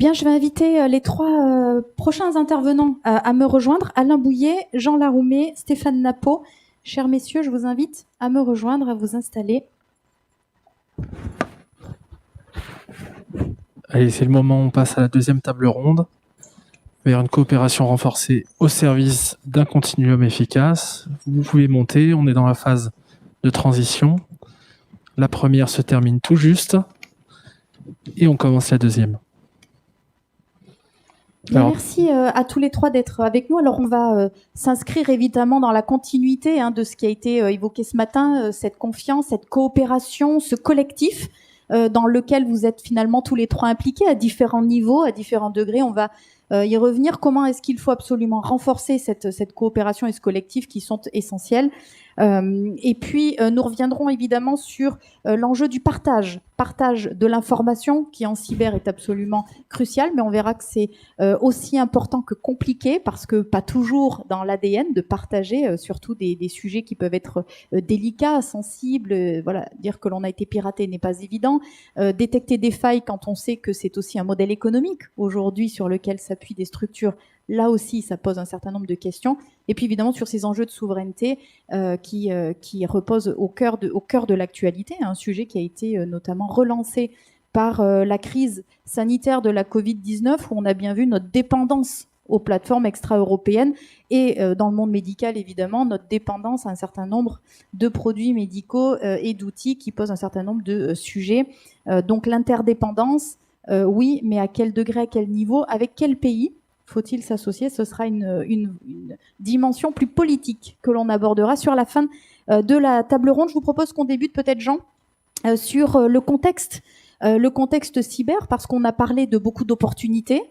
Bien, je vais inviter les trois prochains intervenants à me rejoindre. Alain Bouillet, Jean Laroumet, Stéphane Napo. Chers messieurs, je vous invite à me rejoindre, à vous installer. Allez, c'est le moment où on passe à la deuxième table ronde, vers une coopération renforcée au service d'un continuum efficace. Vous pouvez monter, on est dans la phase de transition. La première se termine tout juste et on commence la deuxième. Bien, merci à tous les trois d'être avec nous. Alors, on va s'inscrire évidemment dans la continuité de ce qui a été évoqué ce matin, cette confiance, cette coopération, ce collectif dans lequel vous êtes finalement tous les trois impliqués à différents niveaux, à différents degrés. On va y revenir. Comment est-ce qu'il faut absolument renforcer cette coopération et ce collectif qui sont essentiels. Et puis, nous reviendrons évidemment sur l'enjeu du partage de l'information qui en cyber est absolument crucial, mais on verra que c'est aussi important que compliqué parce que pas toujours dans l'ADN de partager surtout des sujets qui peuvent être délicats, sensibles. Voilà, dire que l'on a été piraté n'est pas évident. Détecter des failles quand on sait que c'est aussi un modèle économique aujourd'hui sur lequel s'appuient des structures. Là aussi, ça pose un certain nombre de questions. Et puis évidemment sur ces enjeux de souveraineté qui reposent au cœur de l'actualité, un sujet qui a été notamment relancé par la crise sanitaire de la Covid-19, où on a bien vu notre dépendance aux plateformes extra-européennes et dans le monde médical, évidemment, notre dépendance à un certain nombre de produits médicaux et d'outils qui posent un certain nombre de sujets. Donc l'interdépendance, oui, mais à quel degré, à quel niveau, avec quel pays faut-il s'associer? Ce sera une dimension plus politique que l'on abordera sur la fin de la table ronde. Je vous propose qu'on débute peut-être, Jean, sur le contexte cyber, parce qu'on a parlé de beaucoup d'opportunités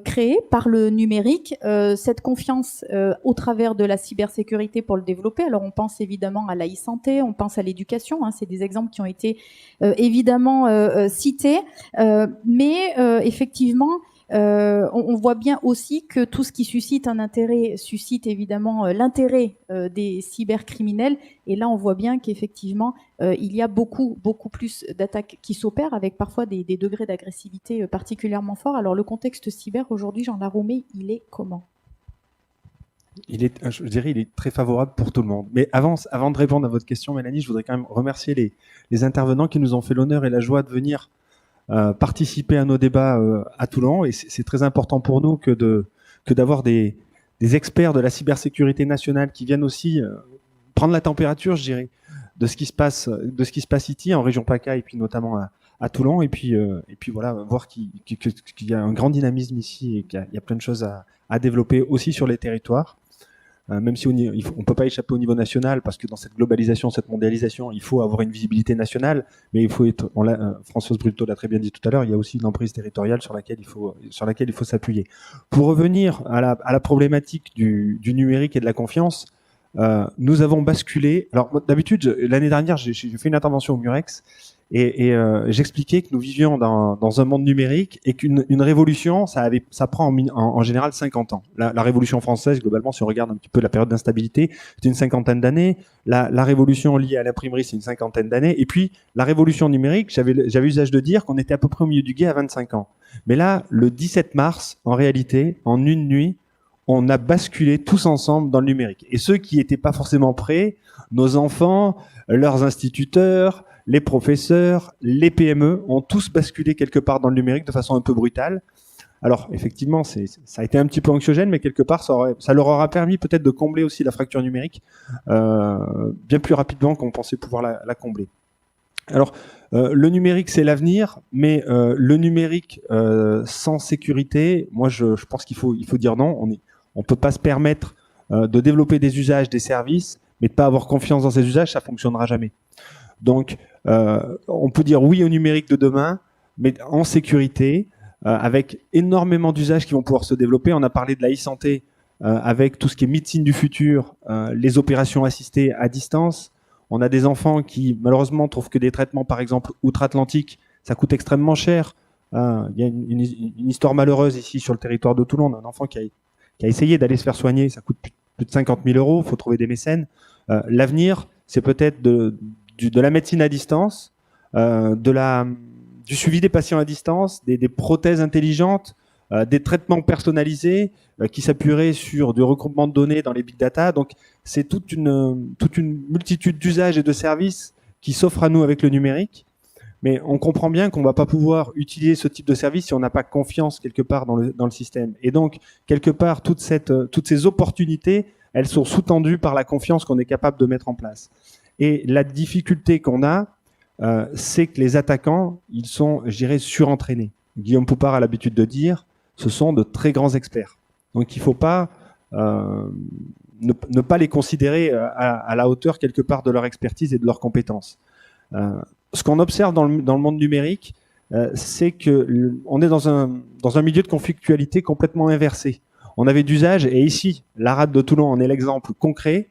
créées par le numérique, cette confiance au travers de la cybersécurité pour le développer. Alors on pense évidemment à la e-santé, on pense à l'éducation, c'est des exemples qui ont été évidemment cités, mais effectivement, on voit bien aussi que tout ce qui suscite un intérêt suscite évidemment l'intérêt des cybercriminels. Et là, on voit bien qu'effectivement, il y a beaucoup plus d'attaques qui s'opèrent avec parfois des degrés d'agressivité particulièrement forts. Alors, le contexte cyber aujourd'hui, Jean Laroumet, il est comment ? Je dirais il est très favorable pour tout le monde. Mais avant de répondre à votre question, Mélanie, je voudrais quand même remercier les intervenants qui nous ont fait l'honneur et la joie de venir participer à nos débats à Toulon, et c'est très important pour nous que d'avoir des experts de la cybersécurité nationale qui viennent aussi prendre la température, je dirais, de ce qui se passe ici en région PACA et puis notamment à Toulon, et puis voilà, voir qu'il y a un grand dynamisme ici et qu'il y a plein de choses à développer aussi sur les territoires. Même si on ne peut pas échapper au niveau national, parce que dans cette globalisation, cette mondialisation, il faut avoir une visibilité nationale, mais il faut être, Françoise Brutto l'a très bien dit tout à l'heure, il y a aussi une emprise territoriale sur laquelle il faut s'appuyer. Pour revenir à la problématique du numérique et de la confiance, nous avons basculé. Alors d'habitude, l'année dernière, j'ai fait une intervention au Murex, et j'expliquais que nous vivions dans un monde numérique et qu'une révolution, ça prend en général 50 ans. La révolution française, globalement, si on regarde un petit peu la période d'instabilité, c'était une cinquantaine d'années. La révolution liée à l'imprimerie, c'est une cinquantaine d'années. Et puis, la révolution numérique, j'avais usage de dire qu'on était à peu près au milieu du gué à 25 ans. Mais là, le 17 mars, en réalité, en une nuit, on a basculé tous ensemble dans le numérique. Et ceux qui n'étaient pas forcément prêts, nos enfants, leurs instituteurs, les professeurs, les PME ont tous basculé quelque part dans le numérique de façon un peu brutale. Alors, effectivement, ça a été un petit peu anxiogène, mais quelque part, ça leur aura permis peut-être de combler aussi la fracture numérique bien plus rapidement qu'on pensait pouvoir la combler. Alors, le numérique, c'est l'avenir, mais le numérique sans sécurité, moi, je pense qu'il faut dire non. On ne peut pas se permettre de développer des usages, des services, mais de ne pas avoir confiance dans ces usages, ça ne fonctionnera jamais. Donc, on peut dire oui au numérique de demain, mais en sécurité, avec énormément d'usages qui vont pouvoir se développer. On a parlé de la e-santé avec tout ce qui est médecine du futur, les opérations assistées à distance. On a des enfants qui, malheureusement, trouvent que des traitements, par exemple, outre-Atlantique, ça coûte extrêmement cher. Il y a une histoire malheureuse ici sur le territoire de Toulon. On a un enfant qui a essayé d'aller se faire soigner. Ça coûte plus de 50 000 €. Il faut trouver des mécènes. L'avenir, c'est peut-être de la médecine à distance, de du suivi des patients à distance, des prothèses intelligentes, des traitements personnalisés qui s'appuieraient sur du regroupement de données dans les big data. Donc, c'est toute une multitude d'usages et de services qui s'offrent à nous avec le numérique. Mais on comprend bien qu'on ne va pas pouvoir utiliser ce type de service si on n'a pas confiance quelque part dans le système. Et donc, quelque part, toutes ces opportunités, elles sont sous-tendues par la confiance qu'on est capable de mettre en place. Et la difficulté qu'on a, c'est que les attaquants, ils sont, je dirais, surentraînés. Guillaume Poupard a l'habitude de dire, ce sont de très grands experts. Donc, il ne faut pas ne pas les considérer à la hauteur quelque part de leur expertise et de leurs compétences. Ce qu'on observe dans le monde numérique, c'est qu'on est dans un milieu de conflictualité complètement inversé. On avait d'usage, et ici, la rade de Toulon en est l'exemple concret,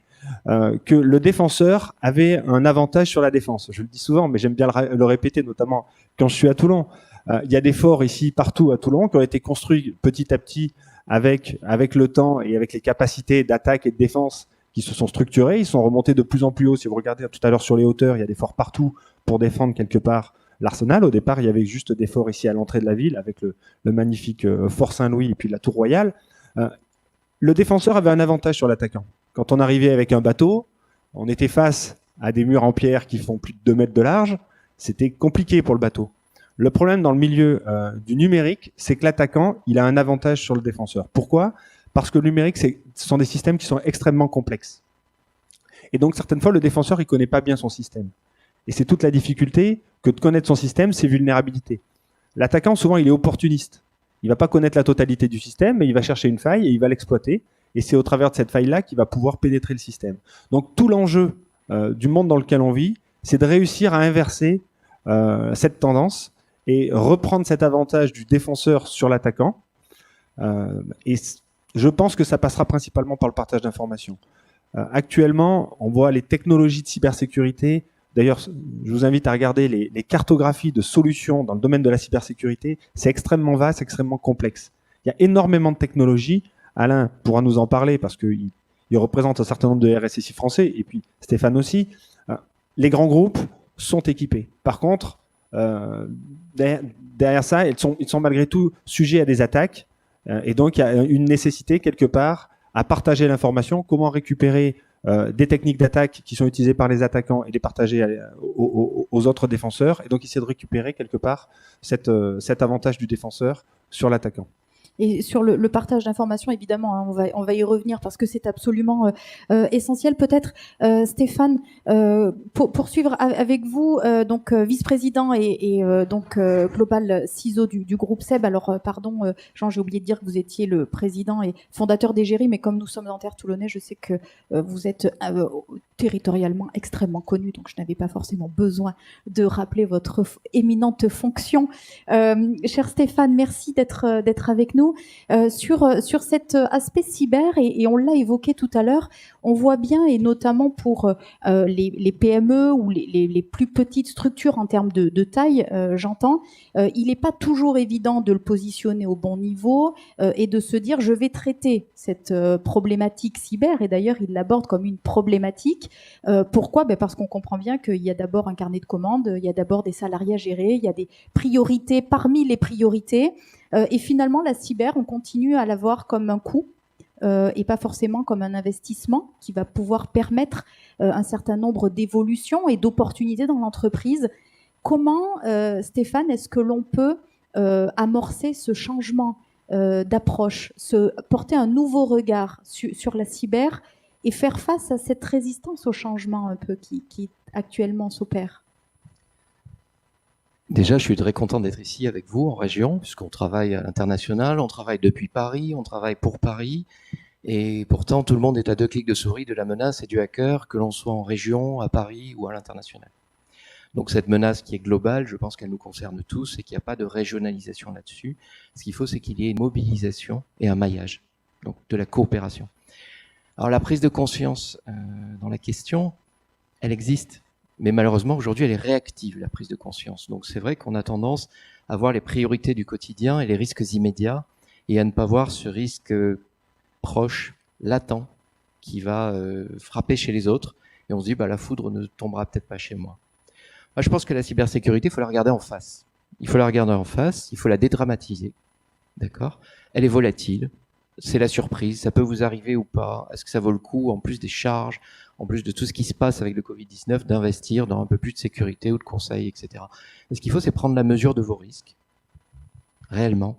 que le défenseur avait un avantage sur la défense. Je le dis souvent, mais j'aime bien le répéter, notamment quand je suis à Toulon. Il y a des forts ici, partout à Toulon, qui ont été construits petit à petit avec le temps et avec les capacités d'attaque et de défense qui se sont structurés. Ils sont remontés de plus en plus haut. Si vous regardez tout à l'heure sur les hauteurs, il y a des forts partout pour défendre quelque part l'arsenal. Au départ, il y avait juste des forts ici à l'entrée de la ville avec le magnifique Fort Saint-Louis et puis la tour royale. Le défenseur avait un avantage sur l'attaquant. Quand on arrivait avec un bateau, on était face à des murs en pierre qui font plus de 2 mètres de large. C'était compliqué pour le bateau. Le problème dans le milieu du numérique, c'est que l'attaquant, il a un avantage sur le défenseur. Pourquoi ? Parce que le numérique, ce sont des systèmes qui sont extrêmement complexes. Et donc, certaines fois, le défenseur, il ne connaît pas bien son système. Et c'est toute la difficulté que de connaître son système, ses vulnérabilités. L'attaquant, souvent, il est opportuniste. Il ne va pas connaître la totalité du système, mais il va chercher une faille et il va l'exploiter. Et c'est au travers de cette faille-là qu'il va pouvoir pénétrer le système. Donc, tout l'enjeu du monde dans lequel on vit, c'est de réussir à inverser cette tendance et reprendre cet avantage du défenseur sur l'attaquant. Et je pense que ça passera principalement par le partage d'informations. Actuellement, on voit les technologies de cybersécurité. D'ailleurs, je vous invite à regarder les cartographies de solutions dans le domaine de la cybersécurité. C'est extrêmement vaste, extrêmement complexe. Il y a énormément de technologies. Alain pourra nous en parler parce qu'il représente un certain nombre de RSSI français, et puis Stéphane aussi. Les grands groupes sont équipés. Par contre, derrière ça, ils sont malgré tout sujets à des attaques. Et donc, il y a une nécessité quelque part à partager l'information, comment récupérer des techniques d'attaque qui sont utilisées par les attaquants et les partager aux autres défenseurs. Et donc, essayer de récupérer quelque part cet avantage du défenseur sur l'attaquant. Et sur le partage d'informations, évidemment, hein, on va y revenir parce que c'est absolument essentiel. Peut-être, Stéphane, poursuivre avec vous, donc vice-président et donc global CISO du groupe SEB. Alors, pardon, Jean, j'ai oublié de dire que vous étiez le président et fondateur d'Egérie, mais comme nous sommes en terre toulonnais, je sais que vous êtes territorialement extrêmement connu, donc je n'avais pas forcément besoin de rappeler votre éminente fonction. Cher Stéphane, merci d'être avec nous. Sur cet aspect cyber, et on l'a évoqué tout à l'heure, on voit bien, et notamment pour les PME ou les plus petites structures en termes de taille, j'entends, il n'est pas toujours évident de le positionner au bon niveau et de se dire je vais traiter cette problématique cyber, et d'ailleurs il l'aborde comme une problématique. Pourquoi ? Parce qu'on comprend bien qu'il y a d'abord un carnet de commandes, il y a d'abord des salariés à gérer, il y a des priorités parmi les priorités. Et finalement, la cyber, on continue à la voir comme un coût et pas forcément comme un investissement qui va pouvoir permettre un certain nombre d'évolutions et d'opportunités dans l'entreprise. Comment, Stéphane, est-ce que l'on peut amorcer ce changement d'approche, porter un nouveau regard sur la cyber et faire face à cette résistance au changement un peu qui actuellement s'opère ? Déjà, je suis très content d'être ici avec vous en région, puisqu'on travaille à l'international, on travaille depuis Paris, on travaille pour Paris, et pourtant tout le monde est à 2 clics de souris de la menace et du hacker, que l'on soit en région, à Paris ou à l'international. Donc cette menace qui est globale, je pense qu'elle nous concerne tous et qu'il n'y a pas de régionalisation là-dessus. Ce qu'il faut, c'est qu'il y ait une mobilisation et un maillage, donc de la coopération. Alors la prise de conscience dans la question, elle existe. Mais malheureusement, aujourd'hui, elle est réactive, la prise de conscience. Donc c'est vrai qu'on a tendance à voir les priorités du quotidien et les risques immédiats et à ne pas voir ce risque proche, latent, qui va frapper chez les autres. Et on se dit, la foudre ne tombera peut-être pas chez moi. Moi, je pense que la cybersécurité, il faut la regarder en face. il faut la regarder en face, il faut la dédramatiser. D'accord ? Elle est volatile, c'est la surprise, ça peut vous arriver ou pas. Est-ce que ça vaut le coup, en plus des charges, en plus de tout ce qui se passe avec le Covid-19, d'investir dans un peu plus de sécurité ou de conseils, etc. Et ce qu'il faut, c'est prendre la mesure de vos risques, réellement.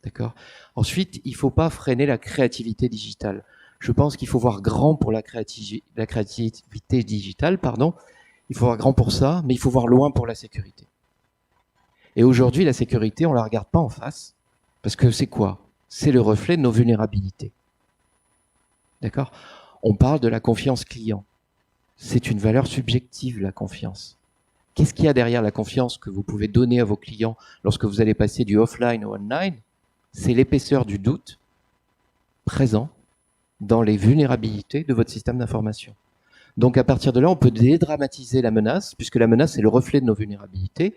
D'accord ? Ensuite, il ne faut pas freiner la créativité digitale. Je pense qu'il faut voir grand pour la créativité digitale, pardon. Il faut voir grand pour ça, mais il faut voir loin pour la sécurité. Et aujourd'hui, la sécurité, on ne la regarde pas en face, parce que c'est quoi ? C'est le reflet de nos vulnérabilités. D'accord ? On parle de la confiance client. C'est une valeur subjective, la confiance. Qu'est-ce qu'il y a derrière la confiance que vous pouvez donner à vos clients lorsque vous allez passer du offline au online ? C'est l'épaisseur du doute présent dans les vulnérabilités de votre système d'information. Donc à partir de là, on peut dédramatiser la menace, puisque la menace est le reflet de nos vulnérabilités.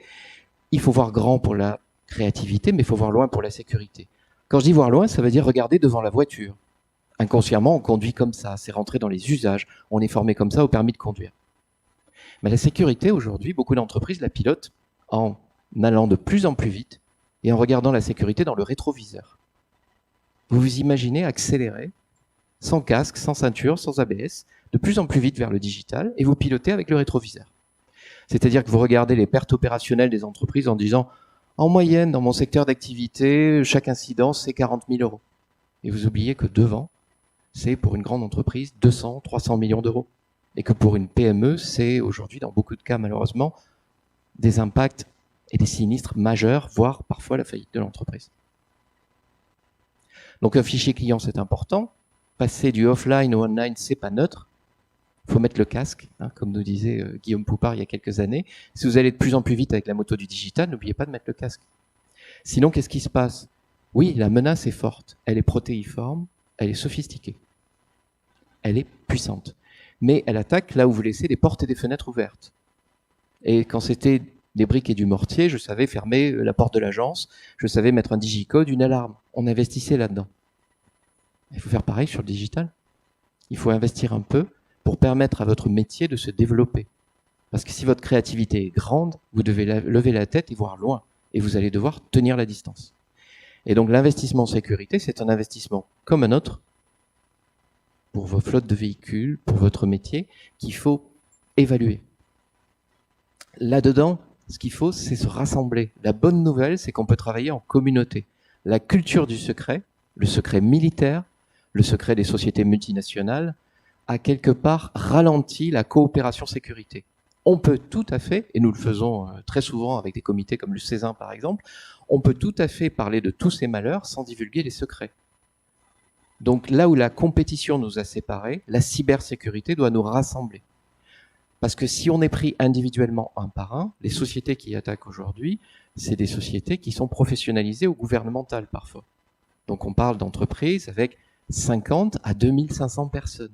Il faut voir grand pour la créativité, mais il faut voir loin pour la sécurité. Quand je dis voir loin, ça veut dire regarder devant la voiture. Inconsciemment, on conduit comme ça, c'est rentré dans les usages, on est formé comme ça au permis de conduire. Mais la sécurité, aujourd'hui, beaucoup d'entreprises la pilotent en allant de plus en plus vite et en regardant la sécurité dans le rétroviseur. Vous vous imaginez accélérer, sans casque, sans ceinture, sans ABS, de plus en plus vite vers le digital, et vous pilotez avec le rétroviseur. C'est-à-dire que vous regardez les pertes opérationnelles des entreprises en disant « En moyenne, dans mon secteur d'activité, chaque incident, c'est 40 000 euros. » Et vous oubliez que devant, c'est pour une grande entreprise 200, 300 millions d'euros. Et que pour une PME, c'est aujourd'hui, dans beaucoup de cas malheureusement, des impacts et des sinistres majeurs, voire parfois la faillite de l'entreprise. Donc un fichier client, c'est important. Passer du offline au online, c'est pas neutre. Il faut mettre le casque, hein, comme nous disait Guillaume Poupard il y a quelques années. Si vous allez de plus en plus vite avec la moto du digital, n'oubliez pas de mettre le casque. Sinon, qu'est-ce qui se passe ? Oui, la menace est forte, elle est protéiforme, elle est sophistiquée, elle est puissante. Mais elle attaque là où vous laissez des portes et des fenêtres ouvertes. Et quand c'était des briques et du mortier, je savais fermer la porte de l'agence, je savais mettre un digicode, une alarme. On investissait là-dedans. Il faut faire pareil sur le digital. Il faut investir un peu pour permettre à votre métier de se développer. Parce que si votre créativité est grande, vous devez lever la tête et voir loin. Et vous allez devoir tenir la distance. Et donc l'investissement en sécurité, c'est un investissement comme un autre pour vos flottes de véhicules, pour votre métier, qu'il faut évaluer. Là-dedans, ce qu'il faut, c'est se rassembler. La bonne nouvelle, c'est qu'on peut travailler en communauté. La culture du secret, le secret militaire, le secret des sociétés multinationales, a quelque part ralenti la coopération sécurité. On peut tout à fait, et nous le faisons très souvent avec des comités comme le Césin par exemple, on peut tout à fait parler de tous ces malheurs sans divulguer les secrets. Donc là où la compétition nous a séparés, la cybersécurité doit nous rassembler. Parce que si on est pris individuellement un par un, les sociétés qui attaquent aujourd'hui, c'est des sociétés qui sont professionnalisées ou gouvernementales parfois. Donc on parle d'entreprises avec 50 à 2500 personnes.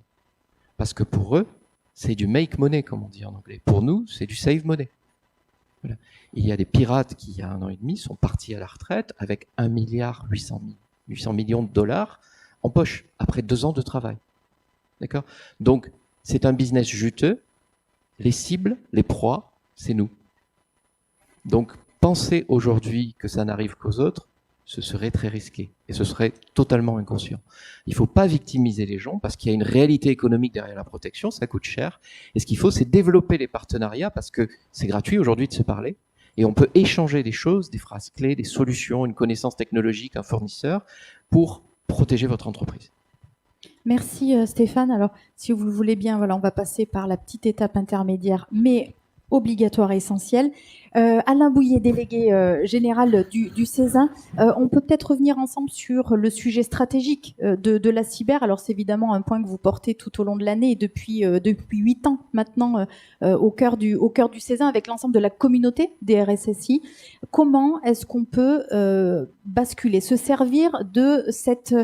Parce que pour eux, c'est du make money, comme on dit en anglais. Pour nous, c'est du save money. Voilà. Il y a des pirates qui, il y a 1 an et demi, sont partis à la retraite avec 1,8 milliard de dollars en poche, après 2 ans de travail. D'accord ? Donc, c'est un business juteux. Les cibles, les proies, c'est nous. Donc, penser aujourd'hui que ça n'arrive qu'aux autres, ce serait très risqué et ce serait totalement inconscient. Il ne faut pas victimiser les gens parce qu'il y a une réalité économique derrière la protection, ça coûte cher. Et ce qu'il faut, c'est développer les partenariats parce que c'est gratuit aujourd'hui de se parler et on peut échanger des choses, des phrases clés, des solutions, une connaissance technologique, un fournisseur pour protéger votre entreprise. Merci Stéphane. Alors, si vous le voulez bien, voilà, on va passer par la petite étape intermédiaire, mais obligatoire et essentielle. Alain Bouillet, délégué général du Césin, on peut peut-être revenir ensemble sur le sujet stratégique de la cyber. Alors, c'est évidemment un point que vous portez tout au long de l'année et depuis 8 ans maintenant au cœur du Césin avec l'ensemble de la communauté des RSSI. Comment est-ce qu'on peut basculer, se servir de cette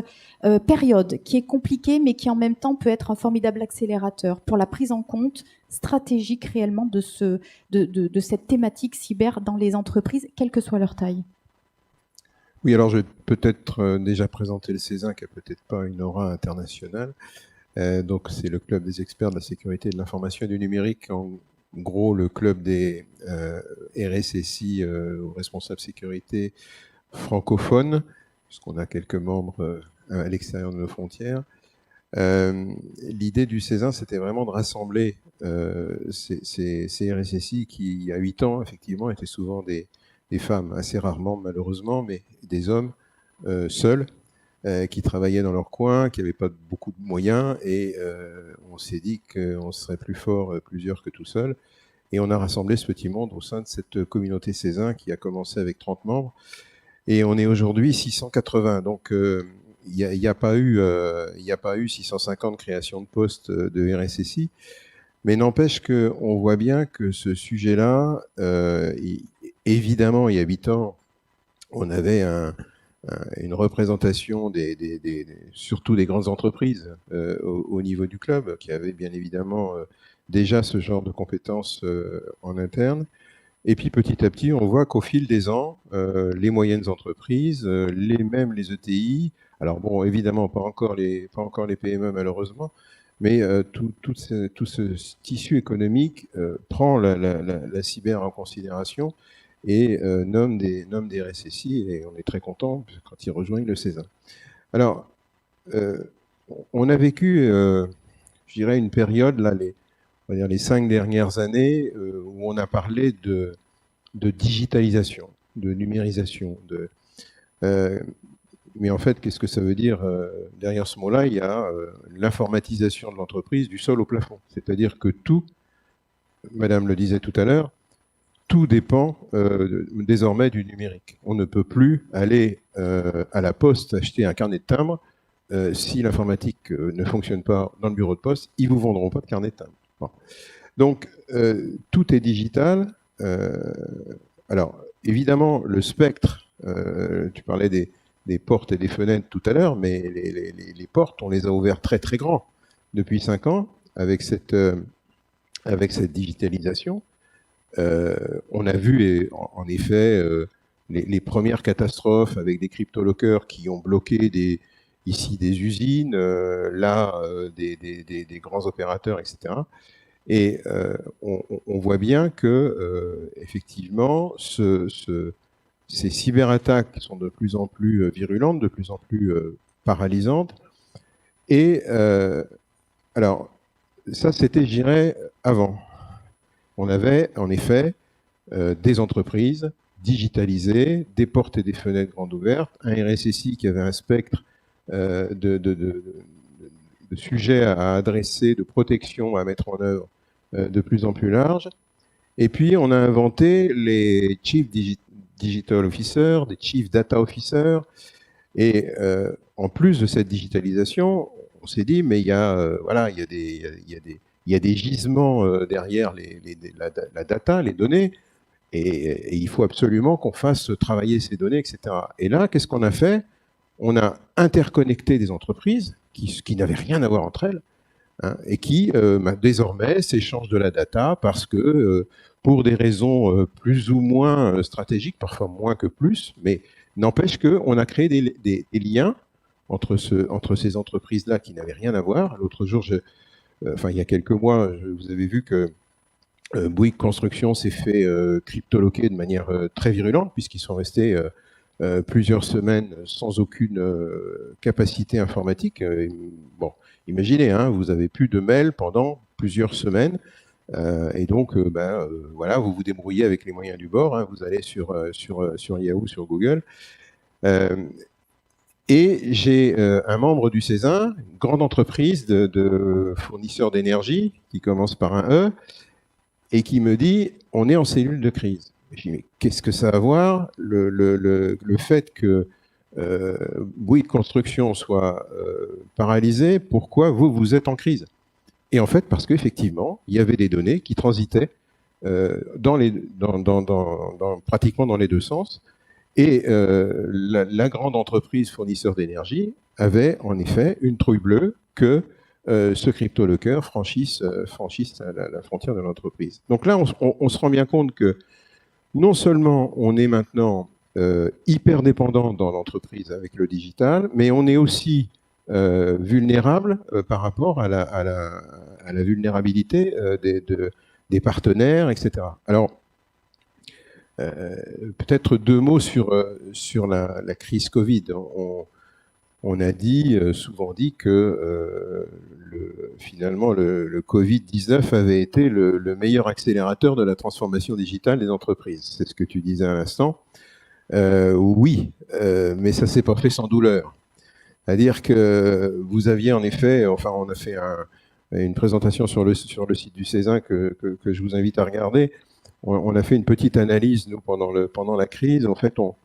période qui est compliquée mais qui en même temps peut être un formidable accélérateur pour la prise en compte stratégique réellement de cette thématique cyber dans les entreprises, quelle que soit leur taille? Oui, alors je vais peut-être déjà présenter le Césin qui n'a peut-être pas une aura internationale. Donc c'est le club des experts de la sécurité de l'information et du numérique gros le club des RSSI, responsables sécurité francophones, puisqu'on a quelques membres à l'extérieur de nos frontières. L'idée du Césin, c'était vraiment de rassembler ces RSSI qui, il y a 8 ans, effectivement, étaient souvent des femmes, assez rarement malheureusement, mais des hommes seuls, qui travaillaient dans leur coin, qui n'avaient pas beaucoup de moyens, et on s'est dit qu'on serait plus fort plusieurs que tout seul. Et on a rassemblé ce petit monde au sein de cette communauté Césin qui a commencé avec 30 membres. Et on est aujourd'hui 680. Donc, il n'y a pas eu 650 créations de postes de RSSI. Mais n'empêche qu'on voit bien que ce sujet-là, évidemment, il y a 8 ans, on avait une représentation surtout des grandes entreprises au niveau du club, qui avaient bien évidemment déjà ce genre de compétences en interne. Et puis petit à petit, on voit qu'au fil des ans, les moyennes entreprises, même les ETI, alors bon, évidemment, pas encore les PME malheureusement, mais tout ce tissu économique prend la cyber en considération et nomme des RSSI, et on est très content quand ils rejoignent le Césin. Alors, on a vécu, je dirais, une période, là, on va dire les 5 dernières années, où on a parlé de digitalisation, de numérisation. Mais en fait, qu'est-ce que ça veut dire? Derrière ce mot-là, il y a l'informatisation de l'entreprise du sol au plafond. C'est-à-dire que tout, Madame le disait tout à l'heure, tout dépend désormais du numérique. On ne peut plus aller à la poste acheter un carnet de timbre. Si l'informatique ne fonctionne pas dans le bureau de poste, ils ne vous vendront pas de carnet de timbre. Bon. Donc, tout est digital. Alors, évidemment, le spectre, tu parlais des portes et des fenêtres tout à l'heure, mais les portes, on les a ouvertes très très grands depuis 5 ans avec cette digitalisation. On a vu en effet les premières catastrophes avec des cryptolockers qui ont bloqué ici des usines, des grands opérateurs, etc. Et on voit bien que effectivement ces cyberattaques sont de plus en plus virulentes, de plus en plus paralysantes. Et alors ça, c'était, je dirais, avant. On avait en effet des entreprises digitalisées, des portes et des fenêtres grandes ouvertes, un RSSI qui avait un spectre de sujets à adresser, de protection à mettre en œuvre de plus en plus large. Et puis on a inventé les Chief Digital Officers, des Chief Data Officers. Et en plus de cette digitalisation, on s'est dit, mais il y a des gisements derrière la data, les données, et il faut absolument qu'on fasse travailler ces données, etc. Et là, qu'est-ce qu'on a fait? On a interconnecté des entreprises qui n'avaient rien à voir entre elles, hein, et qui désormais s'échangent de la data parce que, pour des raisons plus ou moins stratégiques, parfois moins que plus, mais n'empêche qu'on a créé des liens entre ces entreprises-là qui n'avaient rien à voir. L'autre jour, il y a quelques mois, vous avez vu que Bouygues Construction s'est fait cryptoloquer de manière très virulente, puisqu'ils sont restés plusieurs semaines sans aucune capacité informatique. Bon, imaginez, hein, vous avez plus de mails pendant plusieurs semaines, et donc, voilà, vous vous débrouillez avec les moyens du bord, hein, vous allez sur Yahoo, sur Google. Et j'ai un membre du Césin, une grande entreprise de fournisseurs d'énergie, qui commence par un E, et qui me dit, on est en cellule de crise. Je dis, mais qu'est-ce que ça a à voir, le fait que Bouygues Construction soit paralysé, pourquoi vous êtes en crise? Et en fait, parce qu'effectivement, il y avait des données qui transitaient pratiquement dans les deux sens. Et la grande entreprise fournisseur d'énergie avait en effet une trouille bleue que ce cryptolocker franchisse la frontière de l'entreprise. Donc là, on se rend bien compte que non seulement on est maintenant hyper dépendant dans l'entreprise avec le digital, mais on est aussi vulnérable par rapport à la vulnérabilité des partenaires, etc. Alors, peut-être 2 mots sur la crise Covid. On a souvent dit que finalement le Covid-19 avait été le meilleur accélérateur de la transformation digitale des entreprises. C'est ce que tu disais à l'instant. Oui, mais ça s'est pas fait sans douleur. C'est-à-dire que vous aviez en effet, enfin on a fait une présentation sur le site du Césin que je vous invite à regarder. On a fait une petite analyse, nous, pendant la crise. En fait, on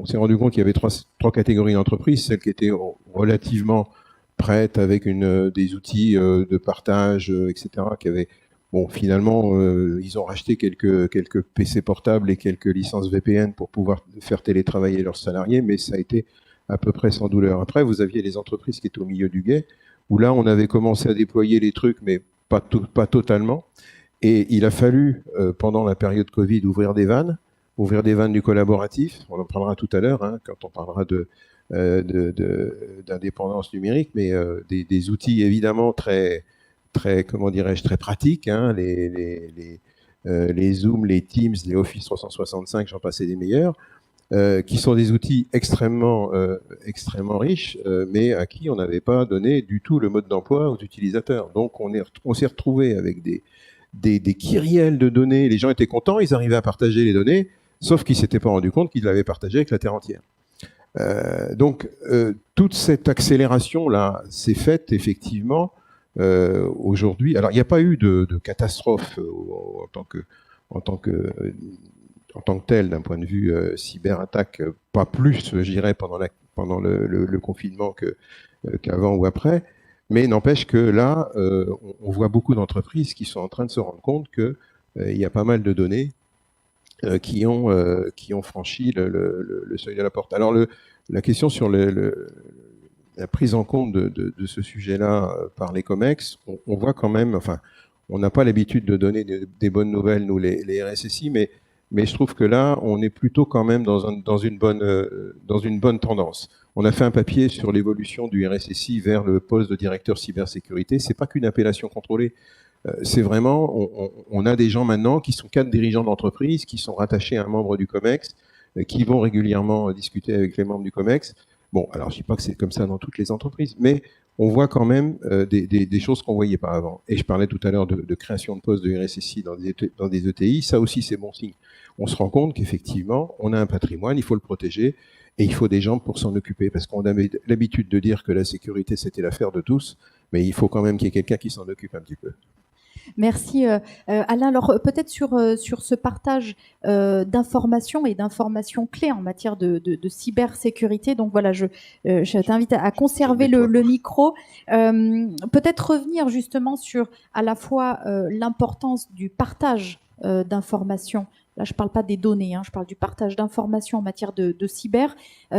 s'est rendu compte qu'il y avait trois catégories d'entreprises, celles qui étaient relativement prêtes avec des outils de partage, etc., qui avaient, bon, finalement, ils ont racheté quelques PC portables et quelques licences VPN pour pouvoir faire télétravailler leurs salariés, mais ça a été à peu près sans douleur. Après, vous aviez les entreprises qui étaient au milieu du gué, où là, on avait commencé à déployer les trucs, mais pas totalement. Et il a fallu, pendant la période Covid, ouvrir des vannes du collaboratif. On en parlera tout à l'heure, hein, quand on parlera d'indépendance numérique, mais des outils évidemment très, comment dirais-je, très pratiques, hein, les Zoom, les Teams, les Office 365, j'en passais des meilleurs, qui sont des outils extrêmement riches, mais à qui on n'avait pas donné du tout le mode d'emploi aux utilisateurs. Donc on s'est retrouvé avec des kyrielles de données. Les gens étaient contents, ils arrivaient à partager les données, sauf qu'ils ne s'étaient pas rendu compte qu'ils l'avaient partagé avec la Terre entière. Donc, toute cette accélération-là s'est faite effectivement aujourd'hui. Alors, il n'y a pas eu de catastrophe en tant que tel, d'un point de vue cyberattaque, pas plus, je dirais, pendant le confinement qu'avant ou après. Mais n'empêche que là, on voit beaucoup d'entreprises qui sont en train de se rendre compte qu'il y a pas mal de données qui ont franchi le seuil de la porte. Alors, la question sur la prise en compte de ce sujet-là par les COMEX, on voit quand même, enfin, on n'a pas l'habitude de donner des bonnes nouvelles, nous, les RSSI, mais je trouve que là, on est plutôt quand même dans une bonne tendance. On a fait un papier sur l'évolution du RSSI vers le poste de directeur cybersécurité. C'est pas qu'une appellation contrôlée. C'est vraiment, on a des gens maintenant qui sont 4 dirigeants d'entreprise, qui sont rattachés à un membre du COMEX, qui vont régulièrement discuter avec les membres du COMEX. Bon, alors je dis pas que c'est comme ça dans toutes les entreprises, mais on voit quand même des choses qu'on voyait pas avant. Et je parlais tout à l'heure de création de postes de RSSI dans des ETI. Ça aussi, c'est bon signe. On se rend compte qu'effectivement, on a un patrimoine, il faut le protéger, et il faut des gens pour s'en occuper, parce qu'on avait l'habitude de dire que la sécurité, c'était l'affaire de tous, mais il faut quand même qu'il y ait quelqu'un qui s'en occupe un petit peu. Merci Alain. Alors peut-être sur ce partage d'informations et d'informations clés en matière de cybersécurité. Donc voilà, je t'invite à conserver le micro. Peut-être revenir justement sur à la fois l'importance du partage d'informations. Là, je ne parle pas des données, hein, je parle du partage d'informations en matière de cyber.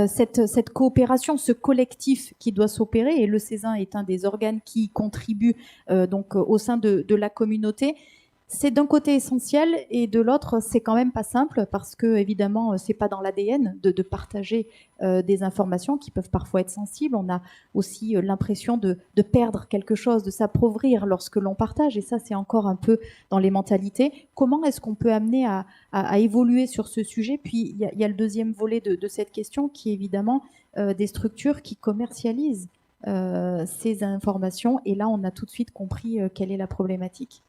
Cette coopération, ce collectif qui doit s'opérer, et le Césin est un des organes qui contribue donc au sein de la communauté. C'est d'un côté essentiel et de l'autre, c'est quand même pas simple parce que évidemment, c'est pas dans l'ADN de partager des informations qui peuvent parfois être sensibles. On a aussi l'impression de perdre quelque chose, de s'appauvrir lorsque l'on partage, et ça, c'est encore un peu dans les mentalités. Comment est-ce qu'on peut amener à évoluer sur ce sujet? Puis il y a le deuxième volet de cette question qui est évidemment des structures qui commercialisent ces informations, et là, on a tout de suite compris quelle est la problématique.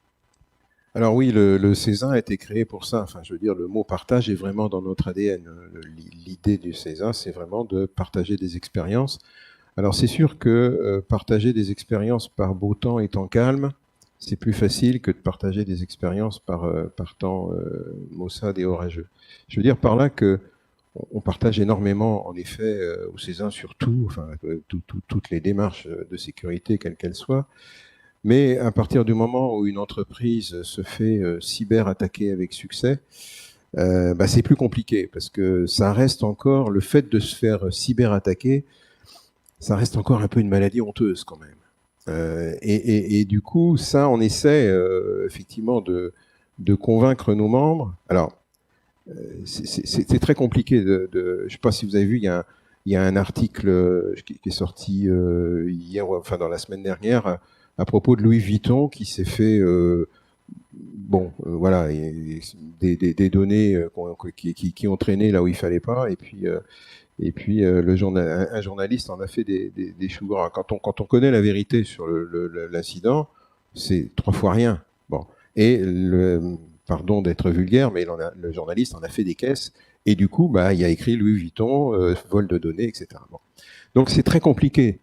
Alors oui, le Césin a été créé pour ça. Enfin, je veux dire, le mot partage est vraiment dans notre ADN. L'idée du Césin, c'est vraiment de partager des expériences. Alors c'est sûr que partager des expériences par beau temps et temps calme, c'est plus facile que de partager des expériences par temps maussade et orageux. Je veux dire par là que on partage énormément, en effet, au Césin sur tout, enfin toutes les démarches de sécurité, quelles qu'elles soient. Mais à partir du moment où une entreprise se fait cyber-attaquer avec succès, c'est plus compliqué parce que ça reste encore, le fait de se faire cyber-attaquer, ça reste encore un peu une maladie honteuse quand même. Et du coup, ça, on essaie effectivement de convaincre nos membres. Alors, c'est très compliqué. Je ne sais pas si vous avez vu, il y a un article qui est sorti hier, enfin dans la semaine dernière, à propos de Louis Vuitton qui s'est fait voilà, des données qui ont traîné là où il fallait pas, et puis un journaliste en a fait des choux gras. Quand on connaît la vérité sur l'incident, c'est 3 fois rien. Bon, et pardon d'être vulgaire, mais le journaliste en a fait des caisses, et du coup, il a écrit Louis Vuitton, vol de données, etc. Bon. Donc c'est très compliqué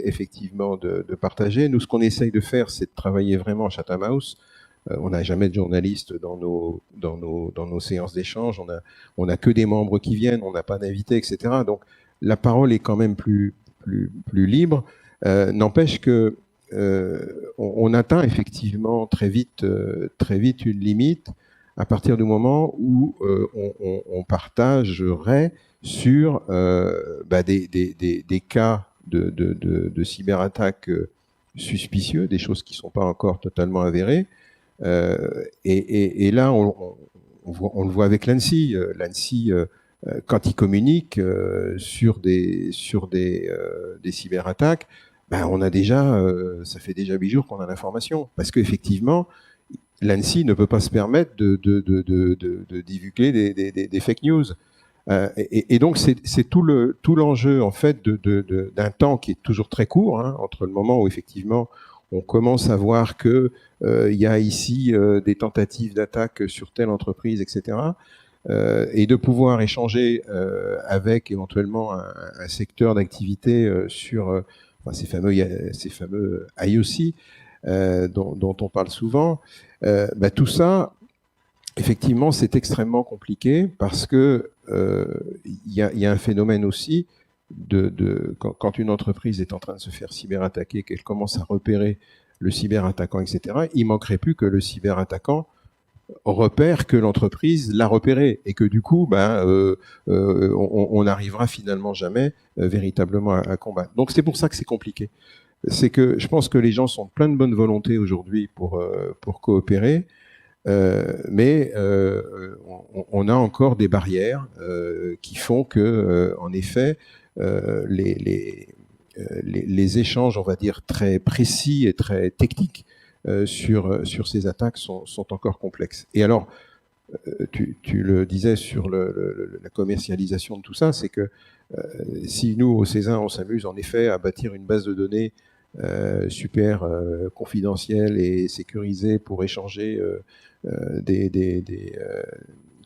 effectivement de partager. Nous, ce qu'on essaye de faire, c'est de travailler vraiment Chatham House. On n'a jamais de journalistes dans nos séances d'échange. On a que des membres qui viennent, on n'a pas d'invités, etc. Donc la parole est quand même plus libre. N'empêche que on atteint effectivement très vite une limite à partir du moment où on partagerait sur des cas de cyberattaques suspicieux, des choses qui ne sont pas encore totalement avérées. Et là, on le voit avec l'ANSSI. L'ANSSI, quand il communique sur des cyberattaques, ça fait déjà 8 jours qu'on a l'information. Parce qu'effectivement, l'ANSSI ne peut pas se permettre de divulguer des fake news. Et donc, c'est tout l'enjeu, en fait, d'un temps qui est toujours très court, hein, entre le moment où, effectivement, on commence à voir qu'il y a ici des tentatives d'attaque sur telle entreprise, etc. Et de pouvoir échanger avec éventuellement un secteur d'activité sur ces fameux IOC dont on parle souvent. Tout ça, effectivement, c'est extrêmement compliqué parce que y a un phénomène aussi quand une entreprise est en train de se faire cyberattaquer, qu'elle commence à repérer le cyberattaquant, etc., il manquerait plus que le cyberattaquant repère que l'entreprise l'a repéré et que du coup, on n'arrivera finalement jamais véritablement à combattre. Donc c'est pour ça que c'est compliqué. C'est que je pense que les gens sont pleins de bonne volonté aujourd'hui pour coopérer, mais on a encore des barrières qui font que, en effet, les échanges, on va dire, très précis et très techniques sur ces attaques sont encore complexes. Et alors, tu le disais sur la commercialisation de tout ça, c'est que si nous, au Césin, on s'amuse en effet à bâtir une base de données super confidentielle et sécurisée pour échanger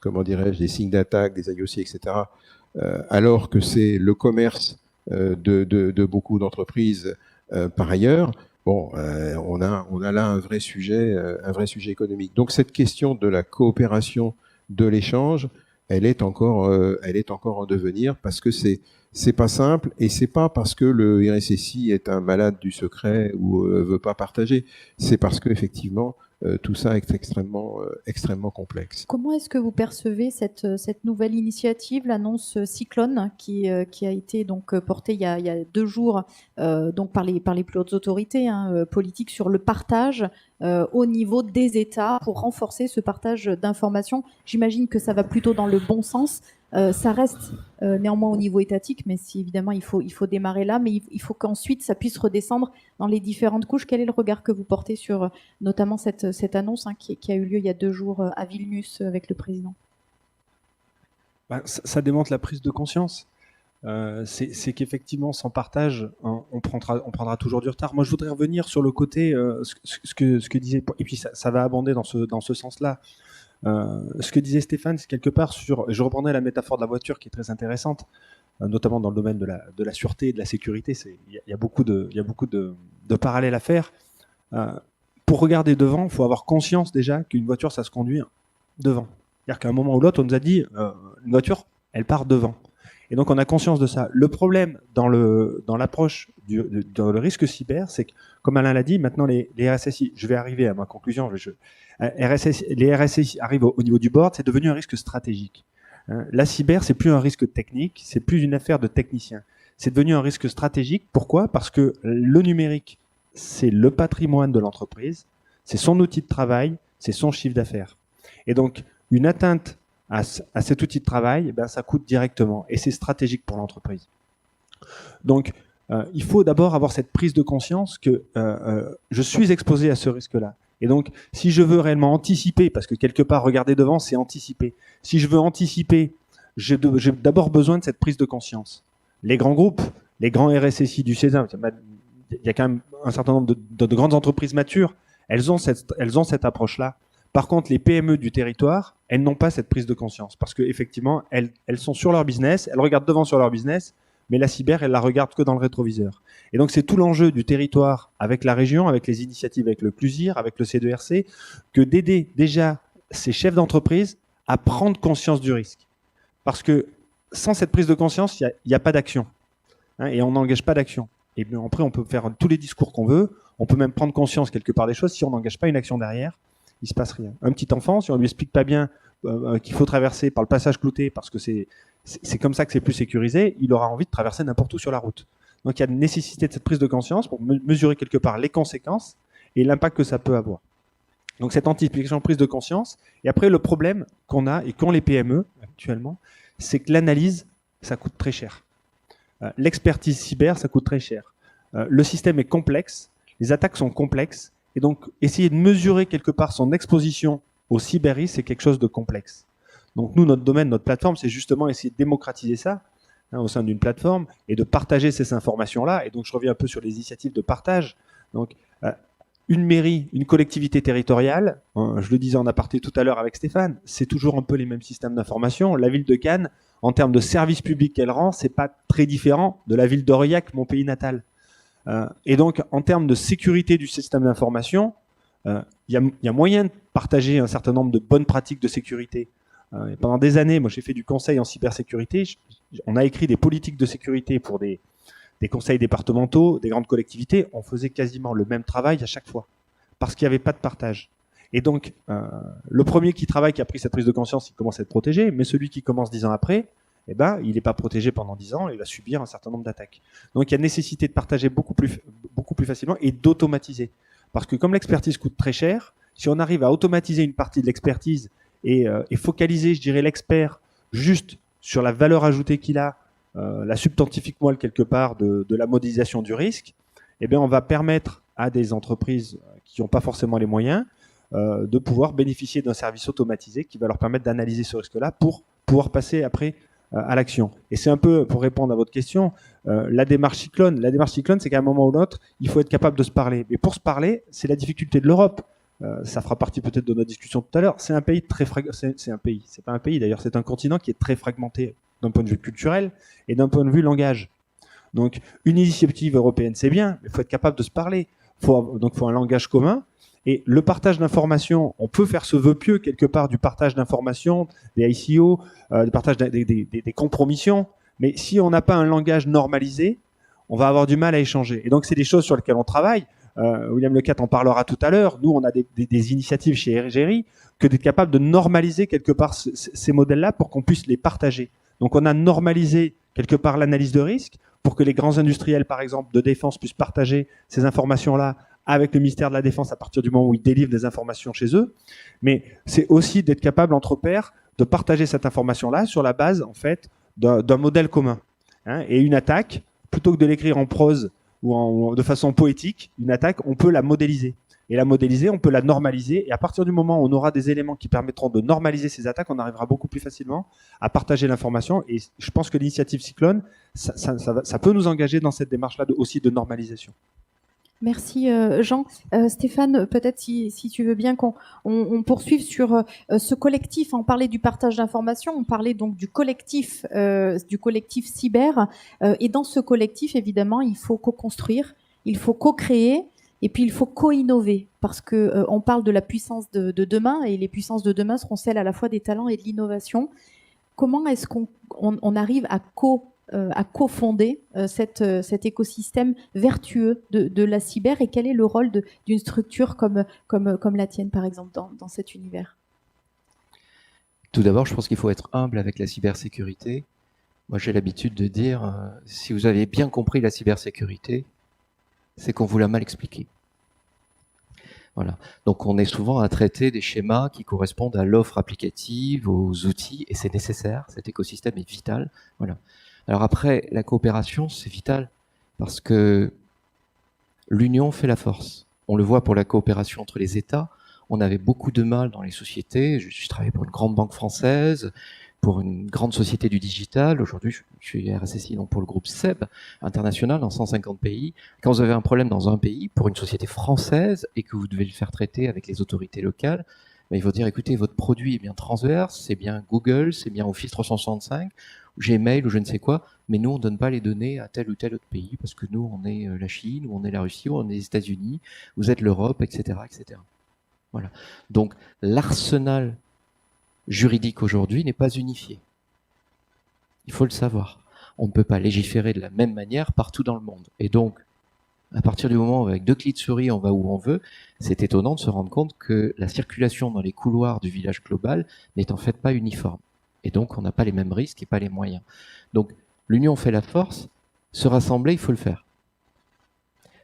comment dirais-je, des signes d'attaque, des IOC, etc., alors que c'est le commerce de beaucoup d'entreprises par ailleurs, on a là un vrai sujet économique. Donc cette question de la coopération, de l'échange, elle est encore en devenir parce que c'est pas simple et c'est pas parce que le RSSI est un malade du secret ou veut pas partager, c'est parce que effectivement tout ça est extrêmement complexe. Comment est-ce que vous percevez cette nouvelle initiative, l'annonce Cyclone, qui a été donc portée il y a 2 jours donc par les plus hautes autorités politiques sur le partage au niveau des États pour renforcer ce partage d'informations? J'imagine que ça va plutôt dans le bon sens. Ça reste néanmoins au niveau étatique, mais si évidemment il faut démarrer là, mais il faut qu'ensuite ça puisse redescendre dans les différentes couches. Quel est le regard que vous portez sur notamment cette annonce qui a eu lieu il y a 2 jours à Vilnius avec le président? Ça démontre la prise de conscience. C'est qu'effectivement, sans partage, on prendra toujours du retard. Moi, je voudrais revenir sur le côté, ce que disait, et puis ça va abonder dans ce sens-là. Ce que disait Stéphane, c'est quelque part je reprendrai la métaphore de la voiture qui est très intéressante, notamment dans le domaine de la sûreté et de la sécurité. Il y a beaucoup de parallèles à faire. Pour regarder devant, il faut avoir conscience déjà qu'une voiture, ça se conduit devant. C'est-à-dire qu'à un moment ou l'autre, on nous a dit une voiture, elle part devant. Et donc on a conscience de ça. Le problème dans l'approche dans le risque cyber, c'est que, comme Alain l'a dit, maintenant les RSSI, je vais arriver à ma conclusion, les RSSI arrivent au niveau du board, c'est devenu un risque stratégique. La cyber, c'est plus un risque technique, c'est plus une affaire de techniciens. C'est devenu un risque stratégique. Pourquoi? Parce que le numérique, c'est le patrimoine de l'entreprise, c'est son outil de travail, c'est son chiffre d'affaires. Et donc, une atteinte à cet outil de travail, ça coûte directement et c'est stratégique pour l'entreprise. Donc, il faut d'abord avoir cette prise de conscience que je suis exposé à ce risque-là. Et donc, si je veux réellement anticiper, parce que quelque part, regarder devant, c'est anticiper. Si je veux anticiper, j'ai d'abord besoin de cette prise de conscience. Les grands groupes, les grands RSSI du CESA, il y a quand même un certain nombre de grandes entreprises matures, elles ont cette approche-là. Par contre, les PME du territoire, elles n'ont pas cette prise de conscience parce qu'effectivement, elles sont sur leur business, elles regardent devant sur leur business, mais la cyber, elles la regardent que dans le rétroviseur. Et donc, c'est tout l'enjeu du territoire avec la région, avec les initiatives avec le CLUSIR, avec le C2RC, que d'aider déjà ces chefs d'entreprise à prendre conscience du risque. Parce que sans cette prise de conscience, il n'y a pas d'action. Hein, et on n'engage pas d'action. Et bien après, on peut faire tous les discours qu'on veut, on peut même prendre conscience quelque part des choses. Si on n'engage pas une action derrière, il ne se passe rien. Un petit enfant, si on ne lui explique pas bien qu'il faut traverser par le passage clouté parce que c'est comme ça que c'est plus sécurisé, il aura envie de traverser n'importe où sur la route. Donc il y a une nécessité de cette prise de conscience pour mesurer quelque part les conséquences et l'impact que ça peut avoir. Donc cette anticipation, prise de conscience. Et après, le problème qu'on a et qu'ont les PME actuellement, c'est que l'analyse, ça coûte très cher. L'expertise cyber, ça coûte très cher. Le système est complexe, les attaques sont complexes, et donc essayer de mesurer quelque part son exposition au cyberrisque, c'est quelque chose de complexe. Donc nous, notre domaine, notre plateforme, c'est justement essayer de démocratiser ça au sein d'une plateforme et de partager ces informations-là. Et donc je reviens un peu sur les initiatives de partage. Donc une mairie, une collectivité territoriale, je le disais en aparté tout à l'heure avec Stéphane, c'est toujours un peu les mêmes systèmes d'information. La ville de Cannes, en termes de services publics qu'elle rend, c'est pas très différent de la ville d'Aurillac, mon pays natal. Et donc, en termes de sécurité du système d'information, il y a moyen de partager un certain nombre de bonnes pratiques de sécurité. Et pendant des années, moi j'ai fait du conseil en cybersécurité. On a écrit des politiques de sécurité pour des conseils départementaux, des grandes collectivités. On faisait quasiment le même travail à chaque fois, parce qu'il n'y avait pas de partage. Et donc, le premier qui travaille, qui a pris cette prise de conscience, il commence à être protégé, mais celui qui commence 10 ans après, eh ben, il n'est pas protégé pendant 10 ans, il va subir un certain nombre d'attaques. Donc, il y a nécessité de partager beaucoup plus facilement et d'automatiser. Parce que comme l'expertise coûte très cher, si on arrive à automatiser une partie de l'expertise et focaliser, je dirais, l'expert juste sur la valeur ajoutée qu'il a, la substantifique moelle quelque part de la modélisation du risque, eh bien, on va permettre à des entreprises qui n'ont pas forcément les moyens de pouvoir bénéficier d'un service automatisé qui va leur permettre d'analyser ce risque-là pour pouvoir passer après à l'action. Et c'est un peu, pour répondre à votre question, la démarche Cyclone. La démarche Cyclone, c'est qu'à un moment ou l'autre, il faut être capable de se parler. Mais pour se parler, c'est la difficulté de l'Europe. Ça fera partie peut-être de notre discussion tout à l'heure. C'est un pays très c'est un pays. C'est pas un pays d'ailleurs. C'est un continent qui est très fragmenté d'un point de vue culturel et d'un point de vue langage. Donc, une initiative européenne, c'est bien, mais il faut être capable de se parler. Donc, il faut un langage commun. Et le partage d'informations, on peut faire ce vœu pieux quelque part du partage d'informations, des ICO, du partage des compromissions. Mais si on n'a pas un langage normalisé, on va avoir du mal à échanger. Et donc, c'est des choses sur lesquelles on travaille. William Lecat en parlera tout à l'heure. Nous, on a des initiatives chez RGRI que d'être capable de normaliser quelque part ces modèles-là pour qu'on puisse les partager. Donc, on a normalisé quelque part l'analyse de risque pour que les grands industriels, par exemple, de défense puissent partager ces informations-là avec le ministère de la Défense à partir du moment où ils délivrent des informations chez eux. Mais c'est aussi d'être capable, entre pairs, de partager cette information-là sur la base, en fait, d'un modèle commun. Hein, et une attaque, plutôt que de l'écrire en prose ou de façon poétique, une attaque, on peut la modéliser. Et la modéliser, on peut la normaliser. Et à partir du moment où on aura des éléments qui permettront de normaliser ces attaques, on arrivera beaucoup plus facilement à partager l'information. Et je pense que l'initiative Cyclone, ça peut nous engager dans cette démarche-là aussi de normalisation. Merci Jean. Stéphane, peut-être si tu veux bien qu'on poursuive sur ce collectif. On parlait du partage d'informations, on parlait donc du collectif cyber. Et dans ce collectif, évidemment, il faut co-construire, il faut co-créer et puis il faut co-innover parce que on parle de la puissance de demain et les puissances de demain seront celles à la fois des talents et de l'innovation. Comment est-ce qu'on arrive à cofonder cet écosystème vertueux de la cyber et quel est le rôle d'une structure comme la tienne, par exemple, dans cet univers? Tout d'abord, je pense qu'il faut être humble avec la cybersécurité. Moi, j'ai l'habitude de dire, si vous avez bien compris la cybersécurité, c'est qu'on vous l'a mal expliqué. Voilà. Donc, on est souvent à traiter des schémas qui correspondent à l'offre applicative, aux outils, et c'est nécessaire. Cet écosystème est vital. Voilà. Alors après, la coopération, c'est vital parce que l'union fait la force. On le voit pour la coopération entre les États. On avait beaucoup de mal dans les sociétés. Je travaillais pour une grande banque française, pour une grande société du digital. Aujourd'hui, je suis RSSI donc pour le groupe SEB international dans 150 pays. Quand vous avez un problème dans un pays, pour une société française, et que vous devez le faire traiter avec les autorités locales, il faut dire, écoutez, votre produit est bien transverse, c'est bien Google, c'est bien Office 365, Gmail ou je ne sais quoi, mais nous, on ne donne pas les données à tel ou tel autre pays, parce que nous, on est la Chine, ou on est la Russie, ou on est les États-Unis, vous êtes l'Europe, etc., etc. Voilà. Donc, l'arsenal juridique aujourd'hui n'est pas unifié. Il faut le savoir. On ne peut pas légiférer de la même manière partout dans le monde. Et donc, à partir du moment où avec 2 clics de souris, on va où on veut, c'est étonnant de se rendre compte que la circulation dans les couloirs du village global n'est en fait pas uniforme. Et donc, on n'a pas les mêmes risques et pas les moyens. Donc, l'union fait la force. Se rassembler, il faut le faire.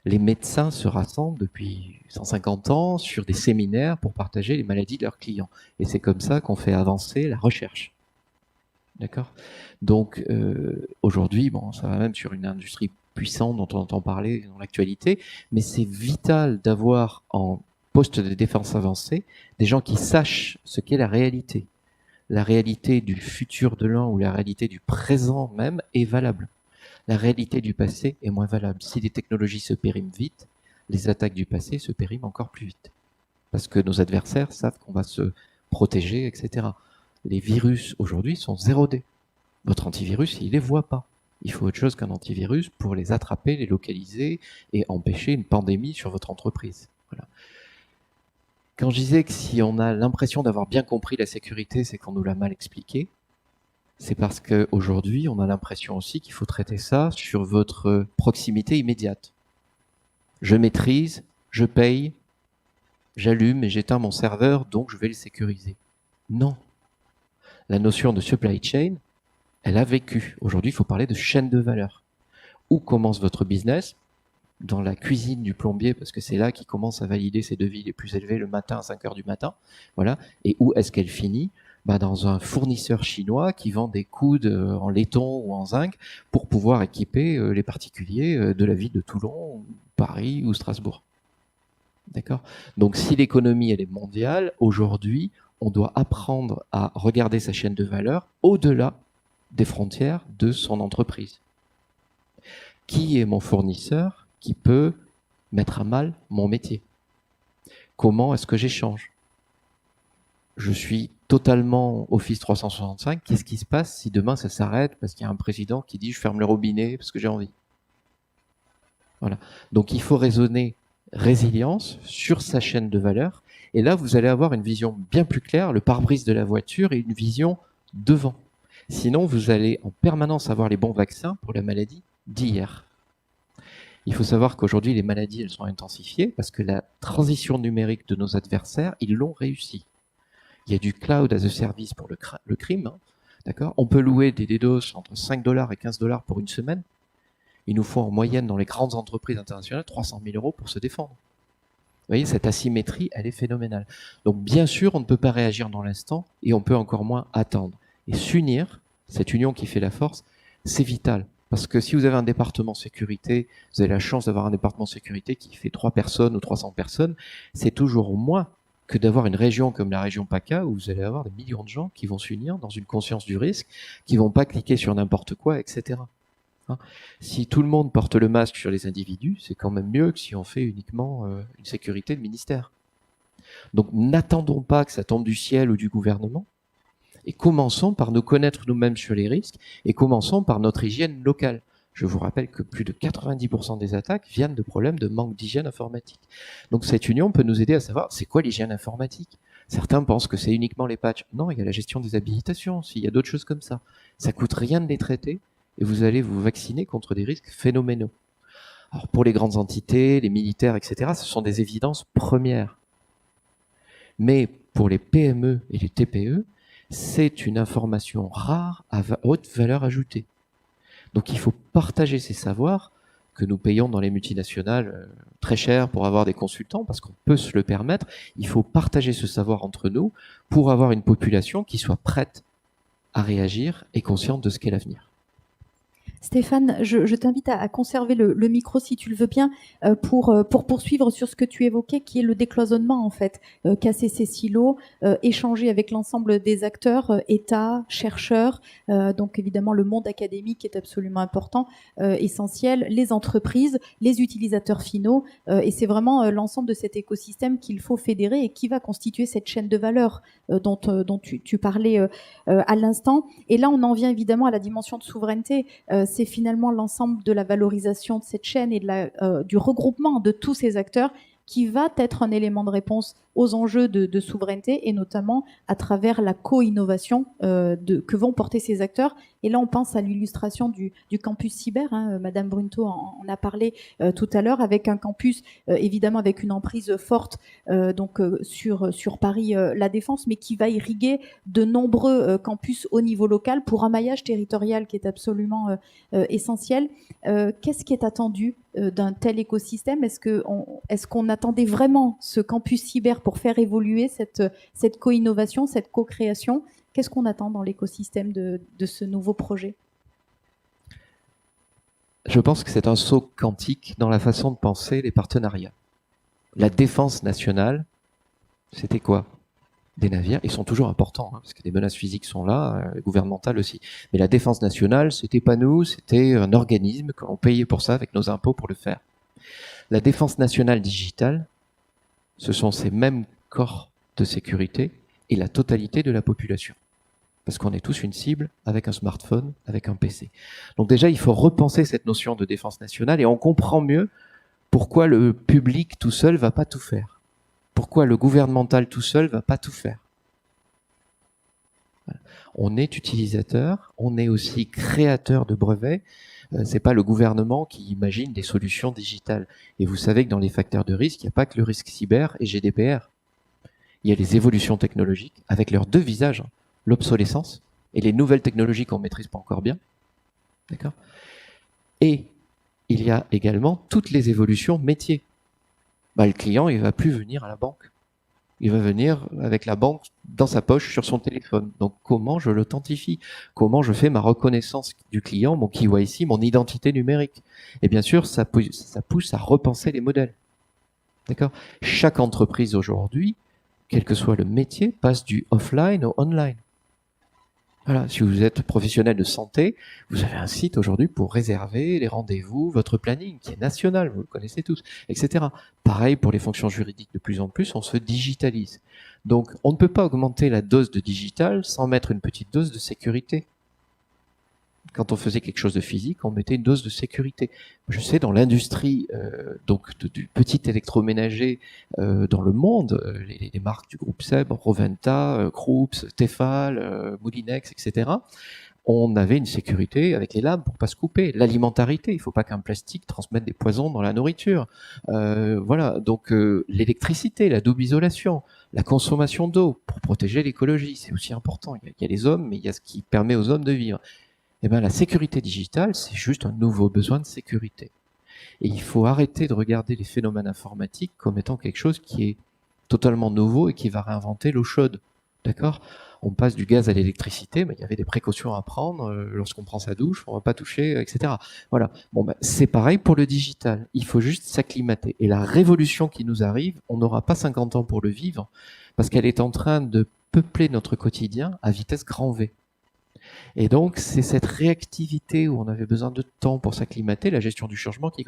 Les médecins se rassemblent depuis 150 ans sur des séminaires pour partager les maladies de leurs clients. Et c'est comme ça qu'on fait avancer la recherche. D'accord ? Donc, aujourd'hui, bon, ça va même sur une industrie puissante dont on entend parler dans l'actualité, mais c'est vital d'avoir en poste de défense avancée des gens qui sachent ce qu'est la réalité. La réalité du futur de l'un ou la réalité du présent même est valable. La réalité du passé est moins valable. Si les technologies se périment vite, les attaques du passé se périment encore plus vite. Parce que nos adversaires savent qu'on va se protéger, etc. Les virus aujourd'hui sont 0D. Votre antivirus, il les voit pas. Il faut autre chose qu'un antivirus pour les attraper, les localiser et empêcher une pandémie sur votre entreprise. Voilà. Quand je disais que si on a l'impression d'avoir bien compris la sécurité, c'est qu'on nous l'a mal expliqué, c'est parce qu'aujourd'hui, on a l'impression aussi qu'il faut traiter ça sur votre proximité immédiate. Je maîtrise, je paye, j'allume et j'éteins mon serveur, donc je vais le sécuriser. Non. La notion de supply chain, elle a vécu. Aujourd'hui, il faut parler de chaîne de valeur. Où commence votre business ? Dans la cuisine du plombier, parce que c'est là qu'il commence à valider ses devis les plus élevés le matin à 5 heures du matin. Voilà. Et où est-ce qu'elle finit ? Dans un fournisseur chinois qui vend des coudes en laiton ou en zinc pour pouvoir équiper les particuliers de la ville de Toulon, Paris ou Strasbourg. D'accord ? Donc si l'économie elle est mondiale, aujourd'hui, on doit apprendre à regarder sa chaîne de valeur au-delà des frontières de son entreprise. Qui est mon fournisseur qui peut mettre à mal mon métier ? Comment est-ce que j'échange ? Je suis totalement Office 365. Qu'est-ce qui se passe si demain ça s'arrête parce qu'il y a un président qui dit je ferme le robinet parce que j'ai envie ? Voilà. Donc il faut raisonner résilience sur sa chaîne de valeur. Et là, vous allez avoir une vision bien plus claire, le pare-brise de la voiture et une vision devant. Sinon, vous allez en permanence avoir les bons vaccins pour la maladie d'hier. Il faut savoir qu'aujourd'hui, les maladies, elles sont intensifiées parce que la transition numérique de nos adversaires, ils l'ont réussi. Il y a du cloud as a service pour le crime. Hein, d'accord ? On peut louer des DDoS entre 5 $ et 15 $ pour une semaine. Il nous faut en moyenne, dans les grandes entreprises internationales, 300 000 € pour se défendre. Vous voyez, cette asymétrie, elle est phénoménale. Donc, bien sûr, on ne peut pas réagir dans l'instant et on peut encore moins attendre. Et s'unir, cette union qui fait la force, c'est vital. Parce que si vous avez un département sécurité, vous avez la chance d'avoir un département sécurité qui fait 3 personnes ou 300 personnes, c'est toujours moins que d'avoir une région comme la région PACA où vous allez avoir des millions de gens qui vont s'unir dans une conscience du risque, qui vont pas cliquer sur n'importe quoi, etc. Hein ? Si tout le monde porte le masque sur les individus, c'est quand même mieux que si on fait uniquement une sécurité de ministère. Donc n'attendons pas que ça tombe du ciel ou du gouvernement, et commençons par nous connaître nous-mêmes sur les risques, et commençons par notre hygiène locale. Je vous rappelle que plus de 90% des attaques viennent de problèmes de manque d'hygiène informatique. Donc cette union peut nous aider à savoir c'est quoi l'hygiène informatique. Certains pensent que c'est uniquement les patchs. Non, il y a la gestion des habilitations aussi, il y a d'autres choses comme ça. Ça coûte rien de les traiter et vous allez vous vacciner contre des risques phénoménaux. Alors pour les grandes entités, les militaires, etc., ce sont des évidences premières. Mais pour les PME et les TPE, c'est une information rare à haute valeur ajoutée. Donc il faut partager ces savoirs que nous payons dans les multinationales très cher pour avoir des consultants, parce qu'on peut se le permettre. Il faut partager ce savoir entre nous pour avoir une population qui soit prête à réagir et consciente de ce qu'est l'avenir. Stéphane, je t'invite à conserver le micro si tu le veux bien pour poursuivre sur ce que tu évoquais, qui est le décloisonnement en fait, casser ces silos, échanger avec l'ensemble des acteurs, État, chercheurs, donc évidemment le monde académique est absolument important, essentiel, les entreprises, les utilisateurs finaux, et c'est vraiment l'ensemble de cet écosystème qu'il faut fédérer et qui va constituer cette chaîne de valeur dont tu parlais à l'instant. Et là, on en vient évidemment à la dimension de souveraineté. C'est finalement l'ensemble de la valorisation de cette chaîne et du regroupement de tous ces acteurs qui va être un élément de réponse aux enjeux de souveraineté et notamment à travers la co-innovation que vont porter ces acteurs. Et là, on pense à l'illustration du campus cyber. Madame Brunto en a parlé tout à l'heure, avec un campus évidemment avec une emprise forte sur Paris La Défense, mais qui va irriguer de nombreux campus au niveau local pour un maillage territorial qui est absolument essentiel. Qu'est-ce qui est attendu d'un tel écosystème? Est-ce qu'on attendait vraiment ce campus cyber pour faire évoluer cette co-innovation, cette co-création? Qu'est-ce qu'on attend dans l'écosystème de ce nouveau projet? Je pense que c'est un saut quantique dans la façon de penser les partenariats. La défense nationale, c'était quoi? Des navires, ils sont toujours importants, parce que des menaces physiques sont là, gouvernementales aussi. Mais la défense nationale, c'était pas nous, c'était un organisme qu'on payait pour ça avec nos impôts pour le faire. La défense nationale digitale, ce sont ces mêmes corps de sécurité et la totalité de la population. Parce qu'on est tous une cible avec un smartphone, avec un PC. Donc déjà, il faut repenser cette notion de défense nationale et on comprend mieux pourquoi le public tout seul va pas tout faire. Pourquoi le gouvernemental tout seul va pas tout faire. On est utilisateur, on est aussi créateur de brevets. C'est pas le gouvernement qui imagine des solutions digitales. Et vous savez que dans les facteurs de risque, il n'y a pas que le risque cyber et GDPR. Il y a les évolutions technologiques avec leurs deux visages, l'obsolescence et les nouvelles technologies qu'on maîtrise pas encore bien. D'accord ? Et il y a également toutes les évolutions métiers. Le client, il va plus venir à la banque. Il va venir avec la banque dans sa poche sur son téléphone. Donc, comment je l'authentifie? Comment je fais ma reconnaissance du client, mon KYC, mon identité numérique? Et bien sûr, ça pousse à repenser les modèles. D'accord? Chaque entreprise aujourd'hui, quel que soit le métier, passe du offline au online. Voilà, si vous êtes professionnel de santé, vous avez un site aujourd'hui pour réserver les rendez-vous, votre planning qui est national, vous le connaissez tous, etc. Pareil pour les fonctions juridiques, de plus en plus, on se digitalise. Donc, on ne peut pas augmenter la dose de digital sans mettre une petite dose de sécurité. Quand on faisait quelque chose de physique, on mettait une dose de sécurité. Je sais, dans l'industrie du petit électroménager dans le monde, les marques du groupe SEB, Roventa, Krups, Tefal, Moulinex, etc., on avait une sécurité avec les lames pour pas se couper. L'alimentarité, il faut pas qu'un plastique transmette des poisons dans la nourriture. Voilà, donc l'électricité, la double isolation, la consommation d'eau pour protéger l'écologie, c'est aussi important. Il y a les hommes, mais il y a ce qui permet aux hommes de vivre. Eh bien, la sécurité digitale, c'est juste un nouveau besoin de sécurité. Et il faut arrêter de regarder les phénomènes informatiques comme étant quelque chose qui est totalement nouveau et qui va réinventer l'eau chaude. D'accord ? On passe du gaz à l'électricité, mais il y avait des précautions à prendre lorsqu'on prend sa douche, on va pas toucher, etc. Voilà. C'est pareil pour le digital. Il faut juste s'acclimater. Et la révolution qui nous arrive, on n'aura pas 50 ans pour le vivre, parce qu'elle est en train de peupler notre quotidien à vitesse grand V. Et donc, c'est cette réactivité où on avait besoin de temps pour s'acclimater, la gestion du changement qui...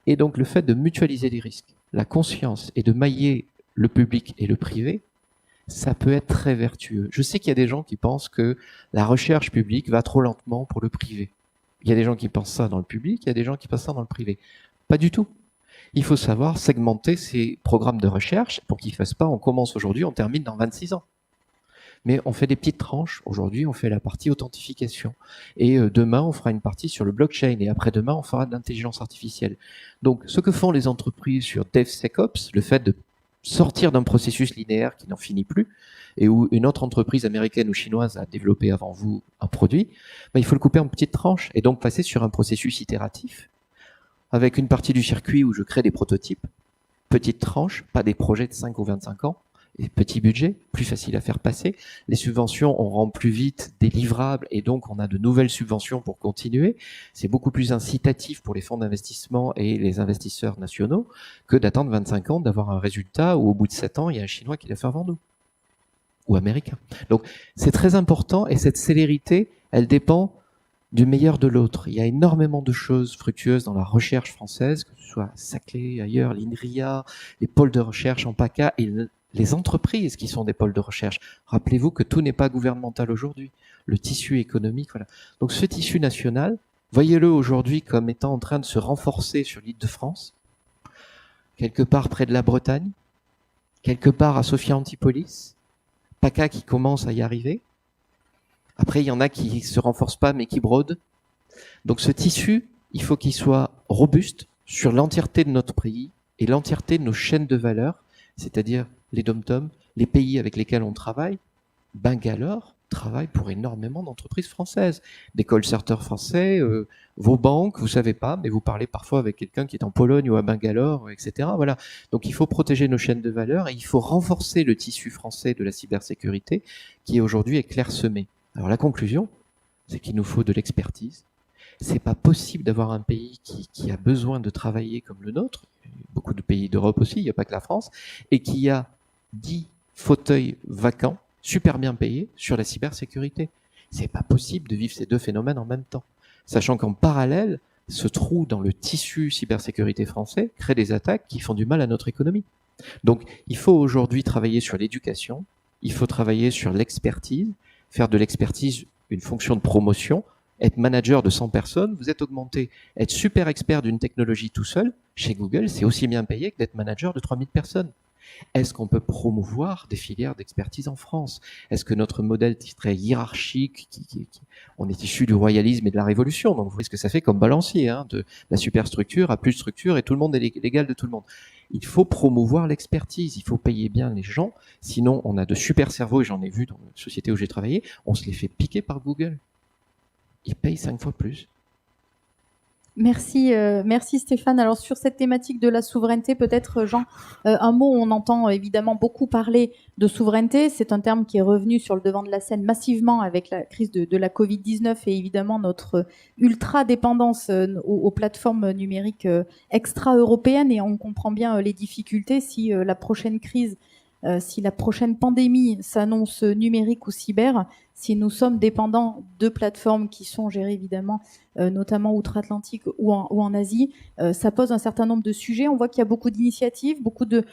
Et donc, le fait de mutualiser les risques, la conscience et de mailler le public et le privé, ça peut être très vertueux. Je sais qu'il y a des gens qui pensent que la recherche publique va trop lentement pour le privé. Il y a des gens qui pensent ça dans le public, il y a des gens qui pensent ça dans le privé. Pas du tout. Il faut savoir segmenter ces programmes de recherche pour qu'ils ne fassent pas, on commence aujourd'hui, on termine dans 26 ans. Mais on fait des petites tranches. Aujourd'hui, on fait la partie authentification. Et demain, on fera une partie sur le blockchain. Et après-demain, on fera de l'intelligence artificielle. Donc, ce que font les entreprises sur DevSecOps, le fait de sortir d'un processus linéaire qui n'en finit plus, et où une autre entreprise américaine ou chinoise a développé avant vous un produit, il faut le couper en petites tranches et donc passer sur un processus itératif, avec une partie du circuit où je crée des prototypes, petites tranches, pas des projets de 5 ou 25 ans, et petit budget, plus facile à faire passer. Les subventions, on rend plus vite des livrables et donc on a de nouvelles subventions pour continuer. C'est beaucoup plus incitatif pour les fonds d'investissement et les investisseurs nationaux que d'attendre 25 ans d'avoir un résultat où au bout de 7 ans, il y a un Chinois qui l'a fait avant nous. Ou américain. Donc c'est très important et cette célérité, elle dépend du meilleur de l'autre. Il y a énormément de choses fructueuses dans la recherche française, que ce soit Saclay, ailleurs, l'INRIA, les pôles de recherche en PACA et les entreprises qui sont des pôles de recherche. Rappelez-vous que tout n'est pas gouvernemental aujourd'hui. Le tissu économique, voilà. Donc ce tissu national, voyez-le aujourd'hui comme étant en train de se renforcer sur l'île de France, quelque part près de la Bretagne, quelque part à Sophia Antipolis, PACA qui commence à y arriver. Après, il y en a qui ne se renforcent pas, mais qui brodent. Donc ce tissu, il faut qu'il soit robuste sur l'entièreté de notre pays et l'entièreté de nos chaînes de valeur, c'est-à-dire les dom-toms, les pays avec lesquels on travaille. Bangalore travaille pour énormément d'entreprises françaises. Des call centers français, vos banques, vous savez pas, mais vous parlez parfois avec quelqu'un qui est en Pologne ou à Bangalore, etc. Voilà. Donc il faut protéger nos chaînes de valeur et il faut renforcer le tissu français de la cybersécurité qui aujourd'hui est clairsemé. Alors la conclusion, c'est qu'il nous faut de l'expertise. C'est pas possible d'avoir un pays qui a besoin de travailler comme le nôtre, beaucoup de pays d'Europe aussi, il n'y a pas que la France, et qui a 10 fauteuils vacants, super bien payés, sur la cybersécurité. C'est pas possible de vivre ces deux phénomènes en même temps. Sachant qu'en parallèle, ce trou dans le tissu cybersécurité français crée des attaques qui font du mal à notre économie. Donc il faut aujourd'hui travailler sur l'éducation, il faut travailler sur l'expertise, faire de l'expertise une fonction de promotion, être manager de 100 personnes, vous êtes augmenté, être super expert d'une technologie tout seul, chez Google, c'est aussi bien payé que d'être manager de 3000 personnes. Est-ce qu'on peut promouvoir des filières d'expertise en France? Est-ce que notre modèle très hiérarchique, on est issu du royalisme et de la Révolution, donc vous voyez ce que ça fait comme balancier, hein, de la superstructure à plus de structure et tout le monde est l'égal de tout le monde. Il faut promouvoir l'expertise, il faut payer bien les gens, sinon on a de super cerveaux, et j'en ai vu dans la société où j'ai travaillé, on se les fait piquer par Google. Ils payent 5 fois plus. Merci, merci Stéphane. Alors sur cette thématique de la souveraineté, peut-être Jean, un mot, on entend évidemment beaucoup parler de souveraineté. C'est un terme qui est revenu sur le devant de la scène massivement avec la crise de la Covid-19 et évidemment notre ultra-dépendance aux plateformes numériques extra-européennes. Et on comprend bien les difficultés si la prochaine crise, si la prochaine pandémie s'annonce numérique ou cyber, si nous sommes dépendants de plateformes qui sont gérées évidemment notamment outre-Atlantique ou en Asie, ça pose un certain nombre de sujets. On voit qu'il y a beaucoup d'initiatives, beaucoup de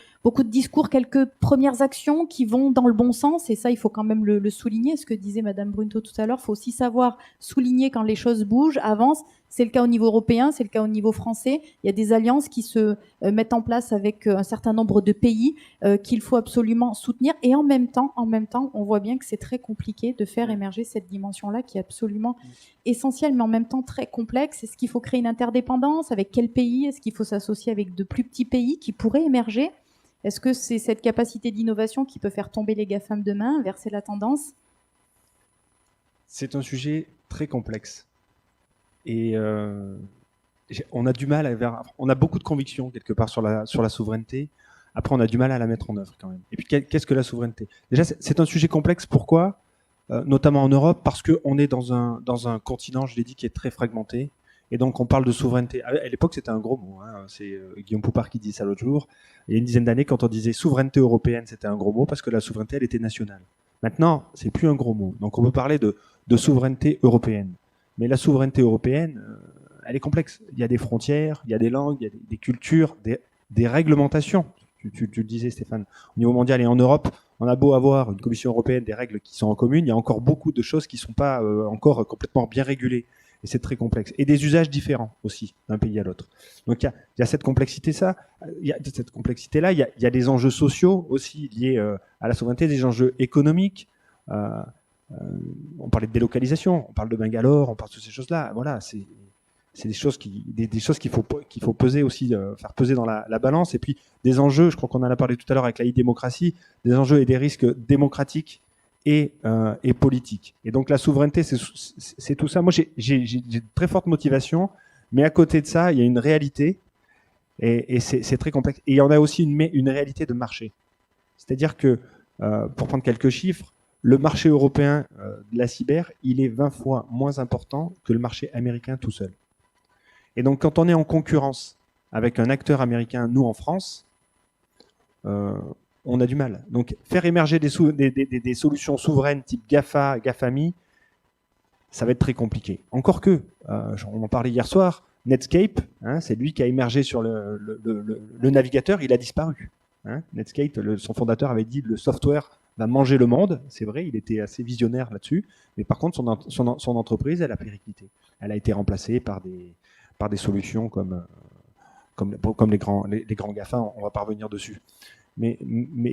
discours, quelques premières actions qui vont dans le bon sens, et ça, il faut quand même le souligner, ce que disait Madame Brunto tout à l'heure. Il faut aussi savoir souligner quand les choses bougent, avancent. C'est le cas au niveau européen, c'est le cas au niveau français. Il y a des alliances qui se mettent en place avec un certain nombre de pays qu'il faut absolument soutenir. Et en même temps, on voit bien que c'est très compliqué de faire émerger cette dimension-là qui est absolument essentielle, mais en même temps très complexe. Est-ce qu'il faut créer une interdépendance? Avec quel pays? Est-ce qu'il faut s'associer avec de plus petits pays qui pourraient émerger? Est-ce que c'est cette capacité d'innovation qui peut faire tomber les GAFAM demain, inverser la tendance? C'est un sujet très complexe. Et on a du mal on a beaucoup de convictions quelque part sur la souveraineté. Après, on a du mal à la mettre en œuvre quand même. Et puis, qu'est-ce que la souveraineté? Déjà, c'est un sujet complexe. Pourquoi? Notamment en Europe, parce qu'on est dans un continent, je l'ai dit, qui est très fragmenté. Et donc, on parle de souveraineté. À l'époque, c'était un gros mot. Hein. C'est Guillaume Poupard qui dit ça l'autre jour. Il y a une dizaine d'années, quand on disait souveraineté européenne, c'était un gros mot parce que la souveraineté, elle était nationale. Maintenant, c'est plus un gros mot. Donc, on peut parler de souveraineté européenne. Mais la souveraineté européenne, elle est complexe. Il y a des frontières, il y a des langues, il y a des cultures, des réglementations. Tu le disais, Stéphane. Au niveau mondial et en Europe, on a beau avoir une Commission européenne, des règles qui sont en commune, il y a encore beaucoup de choses qui ne sont pas encore complètement bien régulées. Et c'est très complexe. Et des usages différents aussi d'un pays à l'autre. Donc il y a cette complexité-là. Il y a des enjeux sociaux aussi liés à la souveraineté, des enjeux économiques. On parlait de délocalisation, on parle de Bangalore, on parle de toutes ces choses-là. Voilà, c'est des choses qu'il faut peser aussi, faire peser dans la balance. Et puis des enjeux, je crois qu'on en a parlé tout à l'heure avec la e-démocratie, des enjeux et des risques démocratiques et politiques. Et donc la souveraineté, c'est tout ça. Moi, j'ai de très forte motivation, mais à côté de ça, il y a une réalité et c'est très complexe. Et il y en a aussi une réalité de marché. C'est-à-dire que pour prendre quelques chiffres, le marché européen de la cyber, il est 20 fois moins important que le marché américain tout seul. Et donc, quand on est en concurrence avec un acteur américain, nous en France, on a du mal. Donc, faire émerger des solutions souveraines type GAFA, GAFAMI, ça va être très compliqué. Encore que, on en parlait hier soir, Netscape, hein, c'est lui qui a émergé sur le navigateur, il a disparu. Hein. Netscape, son fondateur avait dit le software va manger le monde. C'est vrai, il était assez visionnaire là-dessus. Mais par contre, son entreprise, elle a périclité. Elle a été remplacée par des solutions comme les grands GAFA. On va pas revenir dessus. Mais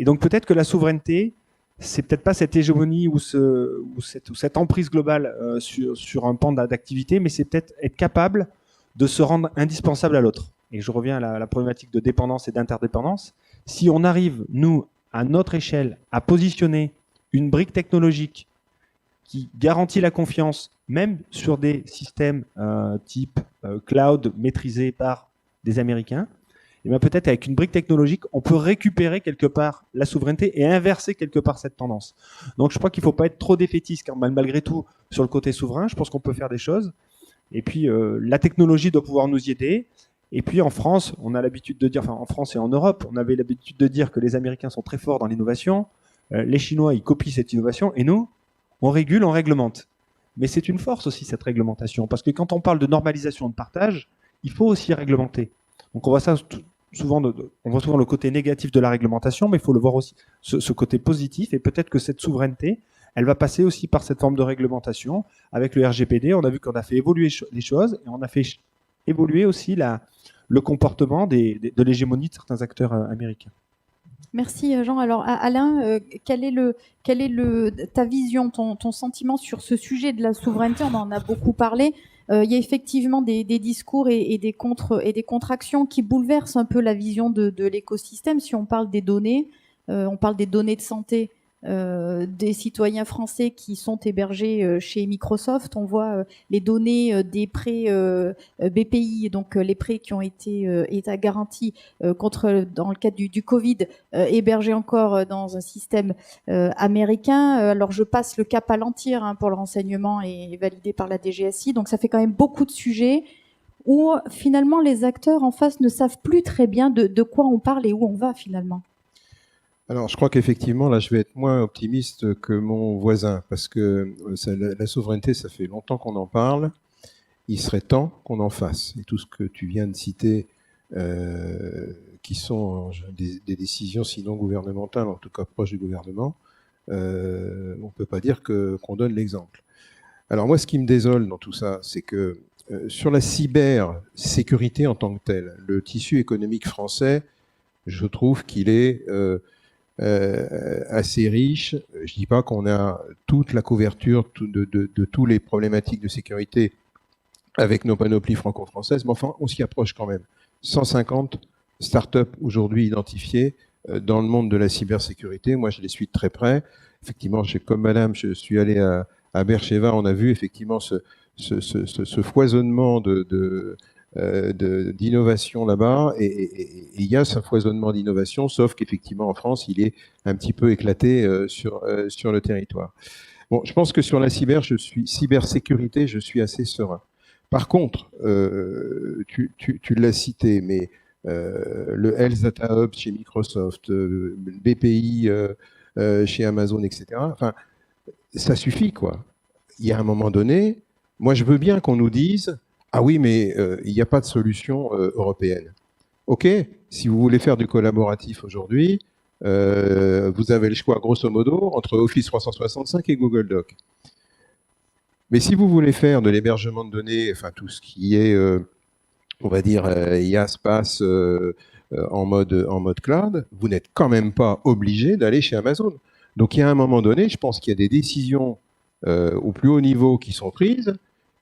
donc peut-être que la souveraineté, c'est peut-être pas cette hégémonie ou cette emprise globale sur un pan d'activité, mais c'est peut-être être capable de se rendre indispensable à l'autre. Et je reviens à la problématique de dépendance et d'interdépendance. Si on arrive, nous, à notre échelle, à positionner une brique technologique qui garantit la confiance, même sur des systèmes type cloud maîtrisés par des Américains, et bien peut-être avec une brique technologique, on peut récupérer quelque part la souveraineté et inverser quelque part cette tendance. Donc je crois qu'il ne faut pas être trop défaitiste, car malgré tout, sur le côté souverain, je pense qu'on peut faire des choses. Et puis la technologie doit pouvoir nous y aider. Et puis en France, on a l'habitude de dire, enfin en France et en Europe, on avait l'habitude de dire que les Américains sont très forts dans l'innovation, les Chinois, ils copient cette innovation, et nous, on régule, on réglemente. Mais c'est une force aussi, cette réglementation, parce que quand on parle de normalisation, de partage, il faut aussi réglementer. Donc on voit ça souvent, on voit souvent le côté négatif de la réglementation, mais il faut le voir aussi, ce côté positif, et peut-être que cette souveraineté, elle va passer aussi par cette forme de réglementation. Avec le RGPD, on a vu qu'on a fait évoluer les choses, et on a fait évoluer aussi le comportement de l'hégémonie de certains acteurs américains. Merci Jean. Alors Alain, quelle est ta vision, ton sentiment sur ce sujet de la souveraineté? On en a beaucoup parlé. Il y a effectivement des discours et des contractions qui bouleversent un peu la vision de l'écosystème. Si on parle des données, on parle des données de santé des citoyens français qui sont hébergés chez Microsoft. On voit les données des prêts BPI, donc les prêts qui ont été État garantis dans le cadre du Covid, hébergés encore dans un système américain. Alors je passe le cap Palantir pour le renseignement et validé par la DGSI. Donc ça fait quand même beaucoup de sujets où finalement les acteurs en face ne savent plus très bien de quoi on parle et où on va finalement. Alors, je crois qu'effectivement, là, je vais être moins optimiste que mon voisin, parce que la souveraineté, ça fait longtemps qu'on en parle. Il serait temps qu'on en fasse. Et tout ce que tu viens de citer, qui sont des décisions sinon gouvernementales, en tout cas proches du gouvernement, on ne peut pas dire qu'on donne l'exemple. Alors moi, ce qui me désole dans tout ça, c'est que sur la cybersécurité en tant que telle, le tissu économique français, je trouve qu'il est assez riche. Je dis pas qu'on a toute la couverture de tous les problématiques de sécurité avec nos panoplies franco-françaises, mais enfin, on s'y approche quand même. 150 startups aujourd'hui identifiées dans le monde de la cybersécurité. Moi, je les suis de très près. Effectivement, comme madame, je suis allé à Beersheba, on a vu effectivement ce foisonnement d'innovation là-bas, et il y a ce foisonnement d'innovation, sauf qu'effectivement en France, il est un petit peu éclaté sur le territoire. Bon, je pense que sur la cybersécurité, je suis assez serein. Par contre, tu l'as cité, mais le Health Data Hub chez Microsoft, BPI chez Amazon, etc., enfin, ça suffit, quoi. Il y a un moment donné, moi je veux bien qu'on nous dise « Ah oui, mais il n'y a pas de solution européenne. » Ok, si vous voulez faire du collaboratif aujourd'hui, vous avez le choix, grosso modo, entre Office 365 et Google Docs. Mais si vous voulez faire de l'hébergement de données, enfin tout ce qui est, on va dire, IaaS, PaaS en mode cloud, vous n'êtes quand même pas obligé d'aller chez Amazon. Donc il y a un moment donné, je pense qu'il y a des décisions au plus haut niveau qui sont prises,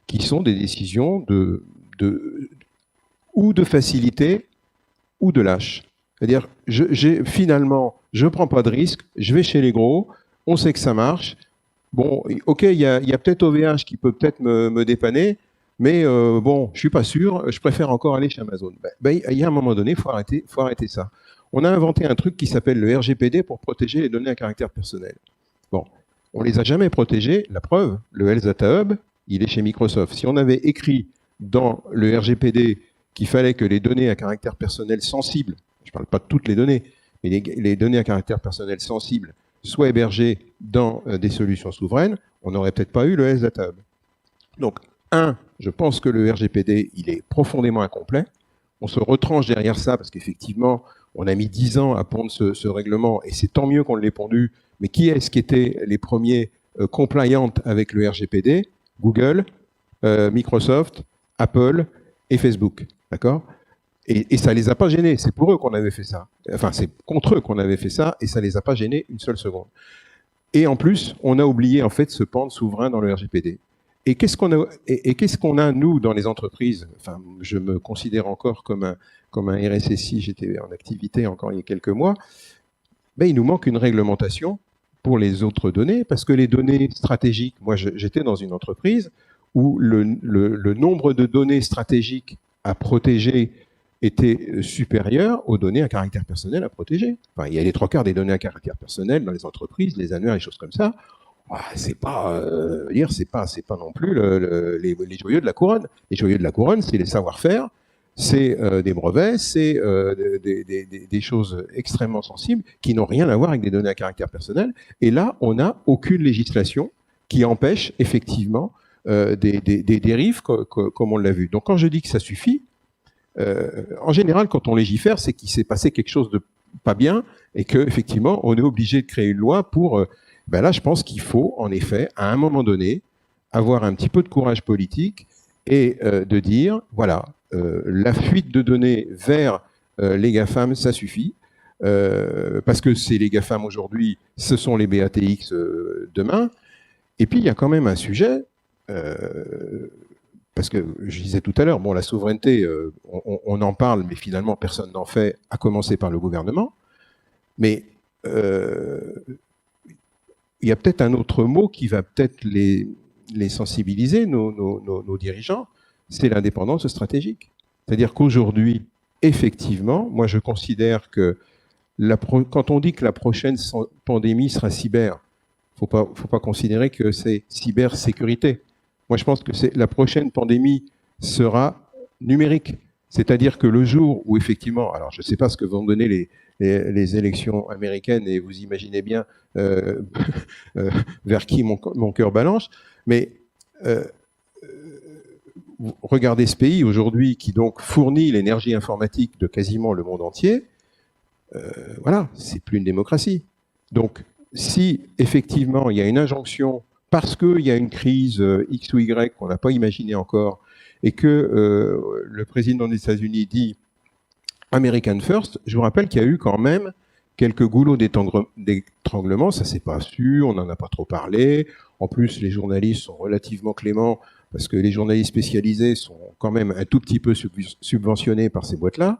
qui sont des décisions ou de facilité ou de lâche. C'est-à-dire, finalement, je ne prends pas de risque, je vais chez les gros, on sait que ça marche. Bon, ok, il y a peut-être OVH qui peut peut-être me dépanner, mais bon, je ne suis pas sûr, je préfère encore aller chez Amazon. Il y a un moment donné, il faut arrêter ça. On a inventé un truc qui s'appelle le RGPD pour protéger les données à caractère personnel. Bon, on les a jamais protégées. La preuve, le Health Data Hub, il est chez Microsoft. Si on avait écrit dans le RGPD qu'il fallait que les données à caractère personnel sensibles, je ne parle pas de toutes les données, mais les données à caractère personnel sensibles soient hébergées dans des solutions souveraines, on n'aurait peut-être pas eu le Health Data Hub. Donc, je pense que le RGPD, il est profondément incomplet. On se retranche derrière ça parce qu'effectivement, on a mis 10 ans à pondre ce règlement et c'est tant mieux qu'on l'ait pondu. Mais qui est-ce qui étaient les premiers compliant avec le RGPD? Google, Microsoft, Apple et Facebook. D'accord? Et ça ne les a pas gênés. C'est pour eux qu'on avait fait ça. Enfin, c'est contre eux qu'on avait fait ça et ça ne les a pas gênés une seule seconde. Et en plus, on a oublié en fait ce pan souverain dans le RGPD. Et qu'est-ce qu'on a, nous, dans les entreprises? Enfin, je me considère encore comme un RSSI, j'étais en activité encore il y a quelques mois. Ben, il nous manque une réglementation pour les autres données, parce que les données stratégiques, moi j'étais dans une entreprise où le nombre de données stratégiques à protéger était supérieur aux données à caractère personnel à protéger. Enfin, il y a les 3/4 des données à caractère personnel dans les entreprises, les annuaires, les choses comme ça. C'est pas non plus les joyaux de la couronne. Les joyaux de la couronne, c'est les savoir-faire, c'est des brevets, c'est des choses extrêmement sensibles qui n'ont rien à voir avec des données à caractère personnel. Et là, on n'a aucune législation qui empêche effectivement des dérives comme on l'a vu. Donc quand je dis que ça suffit, en général, quand on légifère, c'est qu'il s'est passé quelque chose de pas bien et qu'effectivement, on est obligé de créer une loi pour... là, je pense qu'il faut, en effet, à un moment donné, avoir un petit peu de courage politique et de dire, voilà, la fuite de données vers les GAFAM, ça suffit, parce que c'est les GAFAM aujourd'hui, ce sont les BATX demain. Et puis, il y a quand même un sujet, parce que je disais tout à l'heure, bon, la souveraineté, on en parle, mais finalement, personne n'en fait, à commencer par le gouvernement. Mais... il y a peut-être un autre mot qui va peut-être les sensibiliser, nos dirigeants, c'est l'indépendance stratégique. C'est-à-dire qu'aujourd'hui, effectivement, moi je considère que quand on dit que la prochaine pandémie sera cyber, faut pas considérer que c'est cybersécurité. Moi je pense que la prochaine pandémie sera numérique. C'est-à-dire que le jour où effectivement, alors je ne sais pas ce que vont donner les élections américaines et vous imaginez bien vers qui mon cœur balance, mais regardez ce pays aujourd'hui qui donc fournit l'énergie informatique de quasiment le monde entier, voilà, c'est plus une démocratie. Donc si effectivement il y a une injonction parce qu'il y a une crise X ou Y qu'on n'a pas imaginée encore, et que le président des États-Unis dit American First, je vous rappelle qu'il y a eu quand même quelques goulots d'étranglement, ça s'est pas su, on n'en a pas trop parlé. En plus, les journalistes sont relativement cléments, parce que les journalistes spécialisés sont quand même un tout petit peu subventionnés par ces boîtes-là.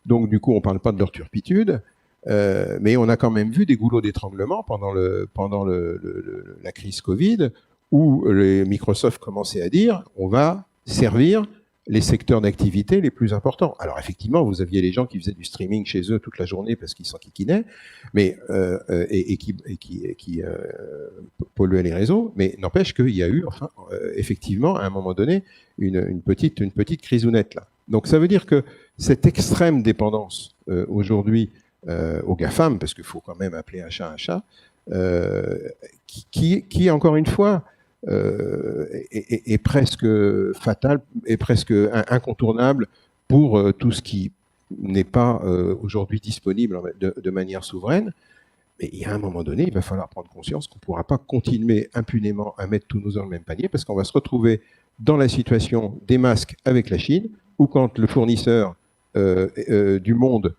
Donc du coup, on ne parle pas de leur turpitude, mais on a quand même vu des goulots d'étranglement pendant la crise Covid, où Microsoft commençait à dire on va servir les secteurs d'activité les plus importants. Alors effectivement, vous aviez les gens qui faisaient du streaming chez eux toute la journée parce qu'ils s'enquiquinaient, mais et qui polluaient les réseaux. Mais n'empêche qu'il y a eu, enfin, effectivement, à un moment donné, une petite crisounette là. Donc ça veut dire que cette extrême dépendance aujourd'hui aux GAFAM, parce qu'il faut quand même appeler un chat, qui encore une fois est presque fatal, est presque incontournable pour tout ce qui n'est pas aujourd'hui disponible de manière souveraine. Mais il y a un moment donné, il va falloir prendre conscience qu'on ne pourra pas continuer impunément à mettre tous nos œufs dans le même panier, parce qu'on va se retrouver dans la situation des masques avec la Chine, où quand le fournisseur du monde,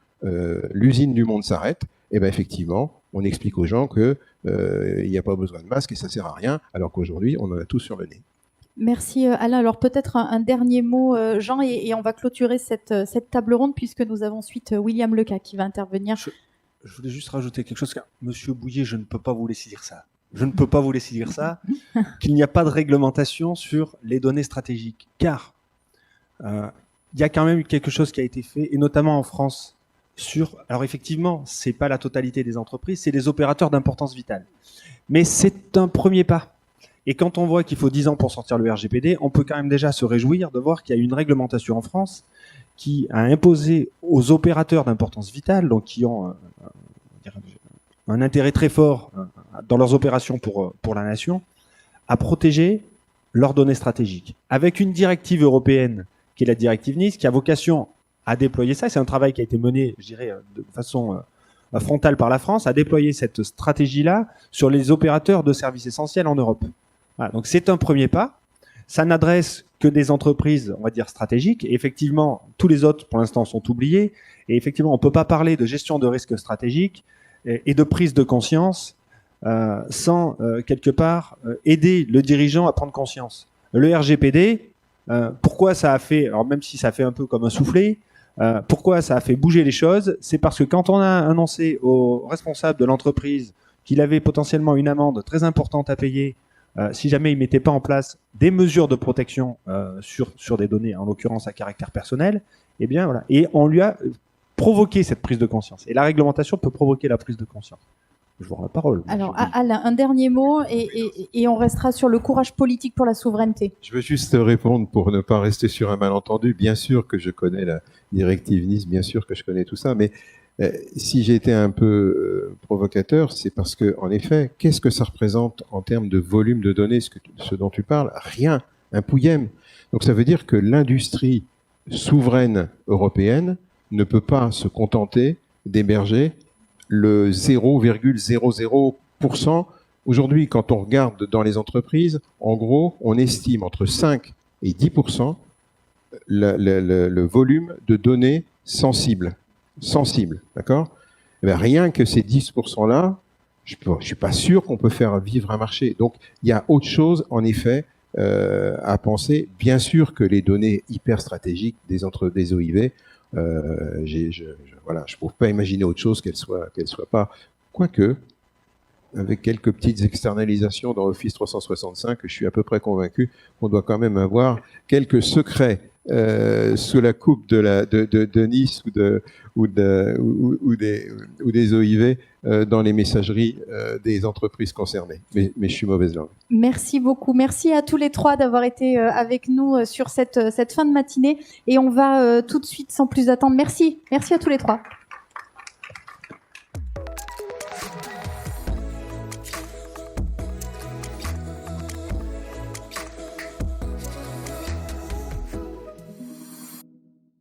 l'usine du monde s'arrête, et bien effectivement, on explique aux gens qu'il n'y a pas besoin de masque et ça ne sert à rien, alors qu'aujourd'hui, on en a tous sur le nez. Merci Alain. Alors peut-être un dernier mot, Jean, et on va clôturer cette table ronde, puisque nous avons ensuite William Leca qui va intervenir. Je voulais juste rajouter quelque chose. Monsieur Bouillet, je ne peux pas vous laisser dire ça. Je ne peux pas vous laisser dire ça, qu'il n'y a pas de réglementation sur les données stratégiques. Car il y a quand même quelque chose qui a été fait, et notamment en France, Alors effectivement, c'est pas la totalité des entreprises, c'est les opérateurs d'importance vitale. Mais c'est un premier pas. Et quand on voit qu'il faut 10 ans pour sortir le RGPD, on peut quand même déjà se réjouir de voir qu'il y a une réglementation en France qui a imposé aux opérateurs d'importance vitale, donc qui ont un intérêt très fort dans leurs opérations pour la nation, à protéger leurs données stratégiques. Avec une directive européenne, qui est la directive Nice, qui a vocation à déployer ça. C'est un travail qui a été mené, je dirais, de façon frontale par la France, à déployer cette stratégie-là sur les opérateurs de services essentiels en Europe. Voilà, donc c'est un premier pas. Ça n'adresse que des entreprises, on va dire, stratégiques. Et effectivement, tous les autres, pour l'instant, sont oubliés. Et effectivement, on ne peut pas parler de gestion de risque stratégique et de prise de conscience sans, quelque part, aider le dirigeant à prendre conscience. Le RGPD, pourquoi ça a fait, alors même si ça fait un peu comme un soufflet, pourquoi ça a fait bouger les choses, c'est parce que quand on a annoncé au responsable de l'entreprise qu'il avait potentiellement une amende très importante à payer si jamais il ne mettait pas en place des mesures de protection sur des données, en l'occurrence à caractère personnel, eh bien voilà. Et on lui a provoqué cette prise de conscience. Et la réglementation peut provoquer la prise de conscience. Je vous rends la parole. Alors, Alain, un dernier mot et on restera sur le courage politique pour la souveraineté. Je veux juste répondre pour ne pas rester sur un malentendu. Bien sûr que je connais la directive Nice, bien sûr que je connais tout ça, mais si j'ai été un peu provocateur, c'est parce que, en effet, qu'est-ce que ça représente en termes de volume de données, ce dont tu parles? Rien, un pouillème. Donc ça veut dire que l'industrie souveraine européenne ne peut pas se contenter d'héberger le 0,00%. Aujourd'hui, quand on regarde dans les entreprises, en gros, on estime entre 5 et 10% le volume de données sensibles, d'accord? Eh bien, rien que ces 10%-là, je suis pas sûr qu'on peut faire vivre un marché. Donc, il y a autre chose, en effet, à penser. Bien sûr que les données hyper stratégiques des OIV, voilà, je ne peux pas imaginer autre chose qu'elle soit pas, quoique, avec quelques petites externalisations dans Office 365, je suis à peu près convaincu qu'on doit quand même avoir quelques secrets sous la coupe de Nice ou des OIV dans les messageries des entreprises concernées. Mais je suis mauvaise langue. Merci beaucoup. Merci à tous les trois d'avoir été avec nous sur cette fin de matinée. Et on va tout de suite, sans plus attendre. Merci. Merci à tous les trois.